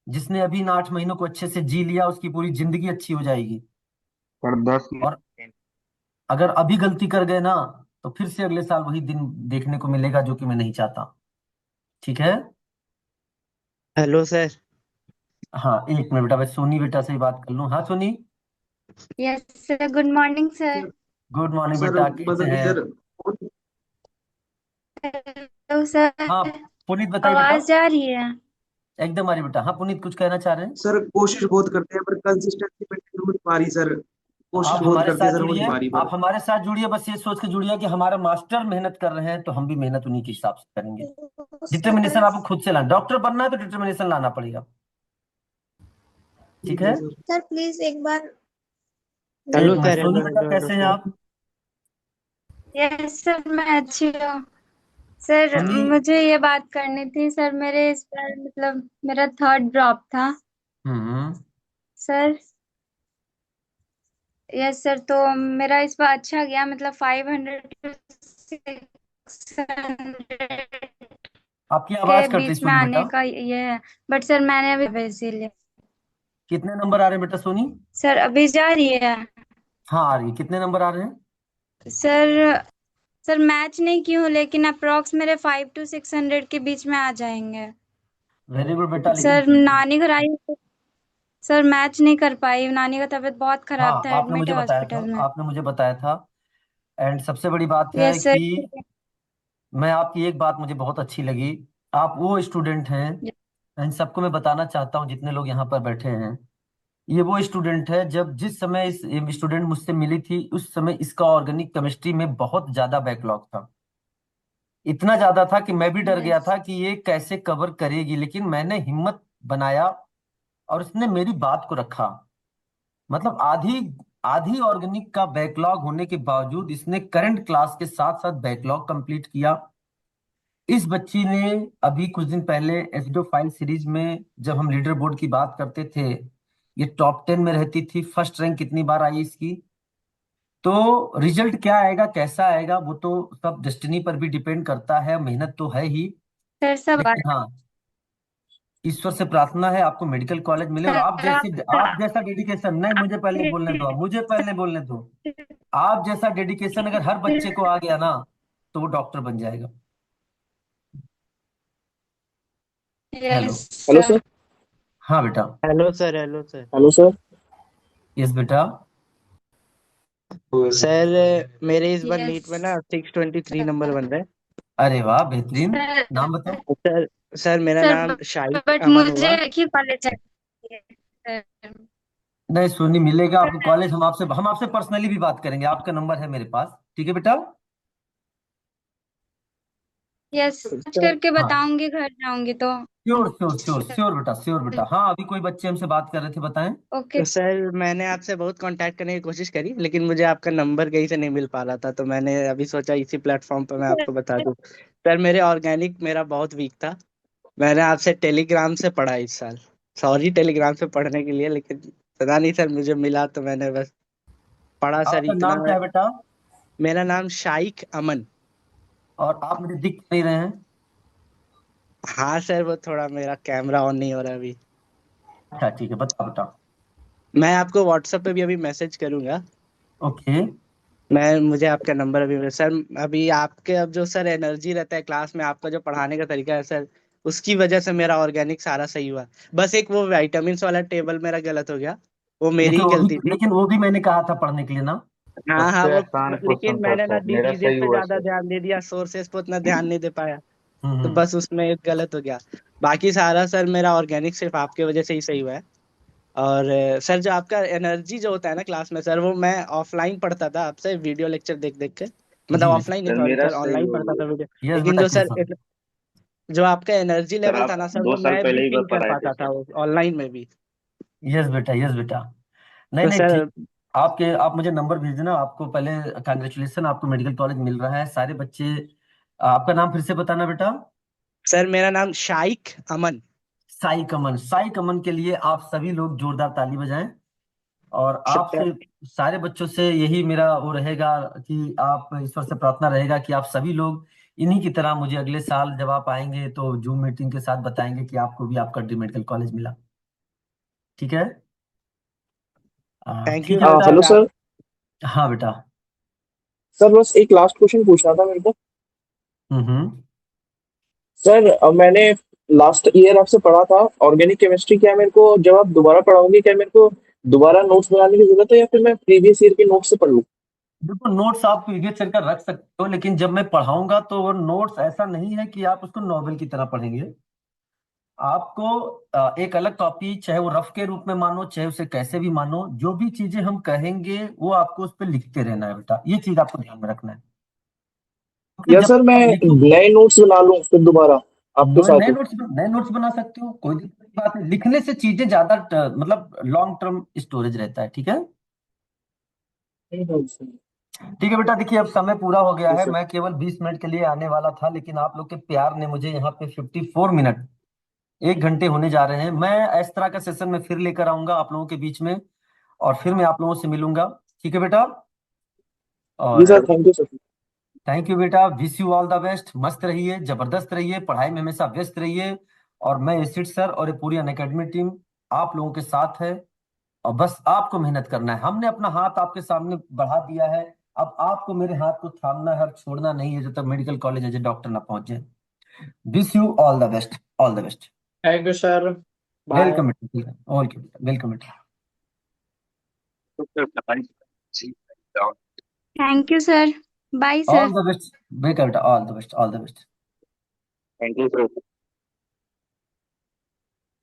A: जिसने अभी इन 8 महीनों को अच्छे से जी लिया उसकी पूरी जिंदगी अच्छी हो जाएगी।
J: सर 10
A: और अगर अभी गलती कर गए ना, तो फिर से अगले साल वही दिन देखने को मिलेगा जो कि मैं नहीं चाहता, ठीक है?
M: Hello sir.
A: हाँ एक मिनट बेटा, बस सोनी बेटा से ही बात कर लूँ। हाँ Soni.
I: Yes sir, good morning sir.
L: Sir
A: good morning
L: sir
A: बेटा, कैसे
L: मतलब कि
A: हैं?
L: Sir
I: hello sir.
A: हाँ पुनीत बताइए बेटा।
I: आवाज जा रही है?
A: एकदम आ रही बेटा। हाँ पुनीत कुछ कहना चाह रहे हैं?
N: सर कोशिश बहुत करते हैं पर कंसिस्टेंसी मेंटेन हो नहीं पा रही सर। कोशिश
A: आप
N: बहुत
A: हमारे
N: करते हैं
A: साथ
N: सर, हो नहीं
A: जुड़िए,
N: पा रही
A: आप
N: पर।
A: हमारे साथ जुड़िए, बस ये सोच के जुड़िए कि हमारा मास्टर मेहनत कर रहे हैं तो हम भी मेहनत उन्हीं के हिसाब से करेंगे। डिटर्मिनेशन आपको खुद से लाना, डॉक्टर बनना है तो डिटर्मिनेशन लाना पड़ेगा। ठीक है?
O: सर प्लीज एक बार।
A: एक
M: hello
A: minute,
M: sir,
A: Sonu
M: hello
A: बेटा
M: हेलो हेलो
A: कैसे हैं
M: सर।
A: आप?
O: यस सर मैं अच्छी हूँ। सर
A: सोनी।
O: मुझे ये बात करनी थी सर, मेरे इस बार मतलब मेरा थर्ड ड्रॉप था
A: हम्म।
O: सर। यस सर, तो मेरा इस बार अच्छा गया, मतलब 500 to 600
A: आपकी
O: के
A: आवाज कट रही
O: बीच में
A: सोनी बेटा।
O: आने का ये है, बट सर मैंने अभी इसीलिए।
A: कितने नंबर आ रहे हैं बेटा सोनी?
O: सर अभी जा रही है
A: हाँ आ रही है। कितने नंबर आ रहे हैं?
O: सर। सर मैच नहीं की हूँ लेकिन अप्रोक्स मेरे 500 to 600 के बीच में आ जाएंगे
A: वेरी गुड बेटा, लेकिन
O: सर। नानी घर आई हूँ, सर मैच नहीं कर पाई, नानी का तबीयत बहुत खराब
A: हाँ
O: था,
A: आपने
O: एडमिट
A: मुझे
O: है
A: बताया था,
O: हॉस्पिटल में।
A: आपने मुझे बताया था। एंड सबसे बड़ी बात है
O: यस सर।
A: कि मैं आपकी एक बात मुझे बहुत अच्छी लगी। आप वो स्टूडेंट हैं, इन सबको मैं बताना चाहता हूँ जितने लोग यहाँ पर बैठे हैं, ये वो स्टूडेंट है जब जिस समय इस स्टूडेंट मुझसे मिली थी उस समय इसका ऑर्गेनिक केमिस्ट्री में बहुत ज्यादा बैकलॉग था। इतना ज्यादा था कि मैं भी डर गया
O: यस
A: था कि ये कैसे कवर करेगी, लेकिन मैंने हिम्मत बनाया और उसने मेरी बात को रखा। मतलब आधी आधी ऑर्गेनिक का बैकलॉग होने के बावजूद इसने करंट क्लास के साथ साथ बैकलॉग कंप्लीट किया। इस बच्ची ने अभी कुछ दिन पहले एसडो फाइल सीरीज में जब हम लीडर बोर्ड की बात करते थे, ये टॉप 10 में रहती थी। फर्स्ट रैंक कितनी बार आई इसकी। तो रिजल्ट क्या आएगा कैसा आएगा वो तो सब डेस्टिनी पर भी डिपेंड करता है, मेहनत तो है ही।
O: सर सब
A: लेकिन हाँ, ईश्वर से प्रार्थना है आपको मेडिकल कॉलेज मिले, और
O: सर
A: आप जैसा डेडिकेशन, नहीं मुझे पहले बोलने दो, मुझे पहले बोलने दो। आप जैसा डेडिकेशन अगर हर बच्चे को आ गया ना तो वो डॉक्टर बन जाएगा। Hello.
O: Yes
H: hello
O: sir.
H: Sir.
A: हाँ बेटा।
M: Hello sir, hello sir.
H: Hello sir.
A: Yes बेटा।
M: सर मेरे इस बार नीट
O: यस
M: में ना 623 नंबर बन रहे
A: अरे वाह बेहतरीन।
O: सर।
A: नाम बताओ।
M: हैं। सर मेरा
O: सर
M: नाम शाइक
O: बट
M: अमन
O: मुझे
M: हुआ।
O: एक ही कॉलेज चाहिए सर।
A: नहीं सोनी, मिलेगा आपको कॉलेज, हम आपसे पर्सनली भी बात करेंगे, आपका नंबर है मेरे पास। ठीक है बेटा।
O: यस सर्च
M: सर
O: करके
A: हाँ
O: बताऊंगी घर जाऊंगी तो।
A: श्योर श्योर श्योर श्योर बेटा, श्योर बेटा। हाँ अभी कोई बच्चे हमसे बात कर रहे थे, बताएं।
O: ओके।
M: तो सर मैंने आपसे बहुत कांटेक्ट करने की कोशिश करी, लेकिन मुझे आपका नंबर कहीं से नहीं मिल पा रहा था, तो मैंने अभी सोचा इसी प्लेटफॉर्म पर मैं आपको बता दूं। सर मेरे ऑर्गेनिक मेरा बहुत वीक था। मैंने आपसे टेलीग्राम से पढ़ा इस साल। सॉरी टेलीग्राम से पढ़ने के लिए, लेकिन पता नहीं सर मुझे मिला तो मैंने बस पढ़ा सर
A: आपका
M: इतना।
A: नाम क्या है बेटा?
M: मेरा नाम शाइक अमन।
A: और आप मुझे दिख नहीं रहे हैं।
M: हाँ सर, वो थोड़ा मेरा कैमरा ऑन नहीं हो रहा अभी।
A: अच्छा ठीक है, बताओ बेटा।
M: मैं आपको व्हाट्सएप पे भी अभी मैसेज करूंगा।
A: ओके।
M: मैं मुझे आपका नंबर अभी सर। अभी आपके अब जो सर एनर्जी रहता है क्लास में, आपका जो पढ़ाने का तरीका है सर, उसकी वजह से मेरा ऑर्गेनिक सारा सही हुआ। बस एक वो विटामिन वाला टेबल मेरा गलत हो गया, वो मेरी
A: लेकिन
M: ही
A: वो भी
M: गलती थी।
A: लेकिन वो भी मैंने कहा था पढ़ने के लिए ना।
M: हाँ हाँ
J: सबसे
M: वो,
J: आसान क्वेश्चन
M: लेकिन
J: था
M: मैंने ना
J: सर, मेरा
M: डिजीजेस
J: सही
M: पे
J: हुआ
M: ज्यादा
J: सर।
M: ध्यान दे दिया, सोर्सेस पे उतना ध्यान नहीं दे पाया। तो
A: हम्म।
M: बस उसमें एक गलत हो गया। बाकी सारा सर मेरा ऑर्गेनिक सिर्फ आपके वजह से ही सही हुआ है। और सर जो आपका एनर्जी जो होता है ना क्लास में सर, वो मैं ऑफलाइन पढ़ता था आपसे वीडियो लेक्चर देख देख के। मतलब
A: जी बेटा।
M: ऑफलाइन नहीं,
J: सर
M: सॉरी
J: मेरा
M: सर,
J: सही
M: ऑनलाइन
J: हुआ
M: पढ़ता था
J: है।
M: वीडियो।
A: यस
M: लेकिन
A: बेटा
M: जो सर
A: कृष्ण।
M: जो आपका एनर्जी
J: सर
M: लेवल था
J: आप
M: ना सर,
J: दो
M: वो
J: साल
M: मैं भी
J: पहले ही
M: फील कर
J: पढ़ाए थे
M: पाता था
J: सर।
M: वो ऑनलाइन में भी।
A: यस बेटा, यस बेटा। नहीं
M: तो
A: नहीं ठीक।
M: सर
A: आप मुझे नंबर भेज देना। आपको पहले कांग्रेचुलेसन, आपको मेडिकल कॉलेज मिल रहा है सारे बच्चे। आपका नाम फिर से बताना बेटा।
M: सर मेरा नाम शाइक अमन।
A: साई कमन। साई कमन के लिए आप सभी लोग जोरदार ताली बजाएं। और
M: शुक्रिया।
A: आपसे सारे बच्चों से यही मेरा वो रहेगा कि आप, ईश्वर से प्रार्थना रहेगा कि आप सभी लोग इन्हीं की तरह मुझे अगले साल जब आप आएंगे तो जूम मीटिंग के साथ बताएंगे कि आपको भी आपका ड्रीम मेडिकल कॉलेज मिला। ठीक है?
M: थैंक यू
A: ठीक है
M: सर।
A: बेटा।
H: Hello sir.
A: हाँ बेटा।
H: सर बस एक लास्ट क्वेश्चन पूछना था मेरे को।
A: हम्म।
H: सर मैंने लास्ट ईयर आपसे पढ़ा था ऑर्गेनिक केमिस्ट्री। क्या मेरे को जब आप दोबारा पढ़ाओगे क्या मेरे को दोबारा नोट्स बनाने की जरूरत है या फिर मैं प्रीवियस ईयर के नोट्स से पढ़ लूँ?
A: देखो नोट्स आप पीडीएफ चलकर रख सकते हो, लेकिन जब मैं पढ़ाऊंगा तो वो नोट्स ऐसा नहीं है कि आप उसको नॉवेल की तरह पढ़ेंगे। आपको एक अलग कॉपी, चाहे वो रफ के रूप में मानो, चाहे उसे कैसे भी मानो, जो भी चीजें हम कहेंगे वो आपको उस पर लिखते रहना है बेटा, ये चीज आपको ध्यान में रखना है। क्योंकि
H: या
A: जब
H: सर मैं
A: आप लिखो,
H: नए नोट्स बना लूं फिर दोबारा आपके साथ ही?
A: नए नोट्स बना सकते हो, कोई दिक्कत की बात नहीं। लिखने से चीजें ज्यादा मतलब लॉन्ग टर्म स्टोरेज रहता है। ठीक है, ठीक है बेटा। देखिए अब समय पूरा हो गया है, मैं केवल 20 मिनट के लिए आने वाला था, लेकिन आप लोग के प्यार ने मुझे यहाँ पे 54 मिनट, 1 घंटे होने जा रहे हैं। मैं इस तरह का सेशन में फिर लेकर आऊंगा आप लोगों के बीच में, और फिर मैं आप लोगों से मिलूंगा। ठीक है बेटा,
H: जी सर,
A: और
H: thank you sir.
A: Thank you बेटा। Wish you all the best. मस्त रहिए, जबरदस्त रहिए, पढ़ाई में हमेशा व्यस्त रहिए। और मैं एसिड सर और ये पूरी अनअकैडमी टीम आप लोगों के साथ है, और बस आपको मेहनत करना है। हमने अपना हाथ आपके सामने बढ़ा दिया है, अब आपको मेरे हाथ को थामना है और छोड़ना नहीं है जब तक medical college as a doctor ना पहुंच जाए। Wish you all the best, all the best.
L: Thank you sir, bye.
A: Welcome बेटा, ओके बेटा, वेलकम बेटा।
O: Thank you sir, bye
A: all
O: sir.
A: The best बेटा, बेटा all the best, all the best.
J: Thank you sir.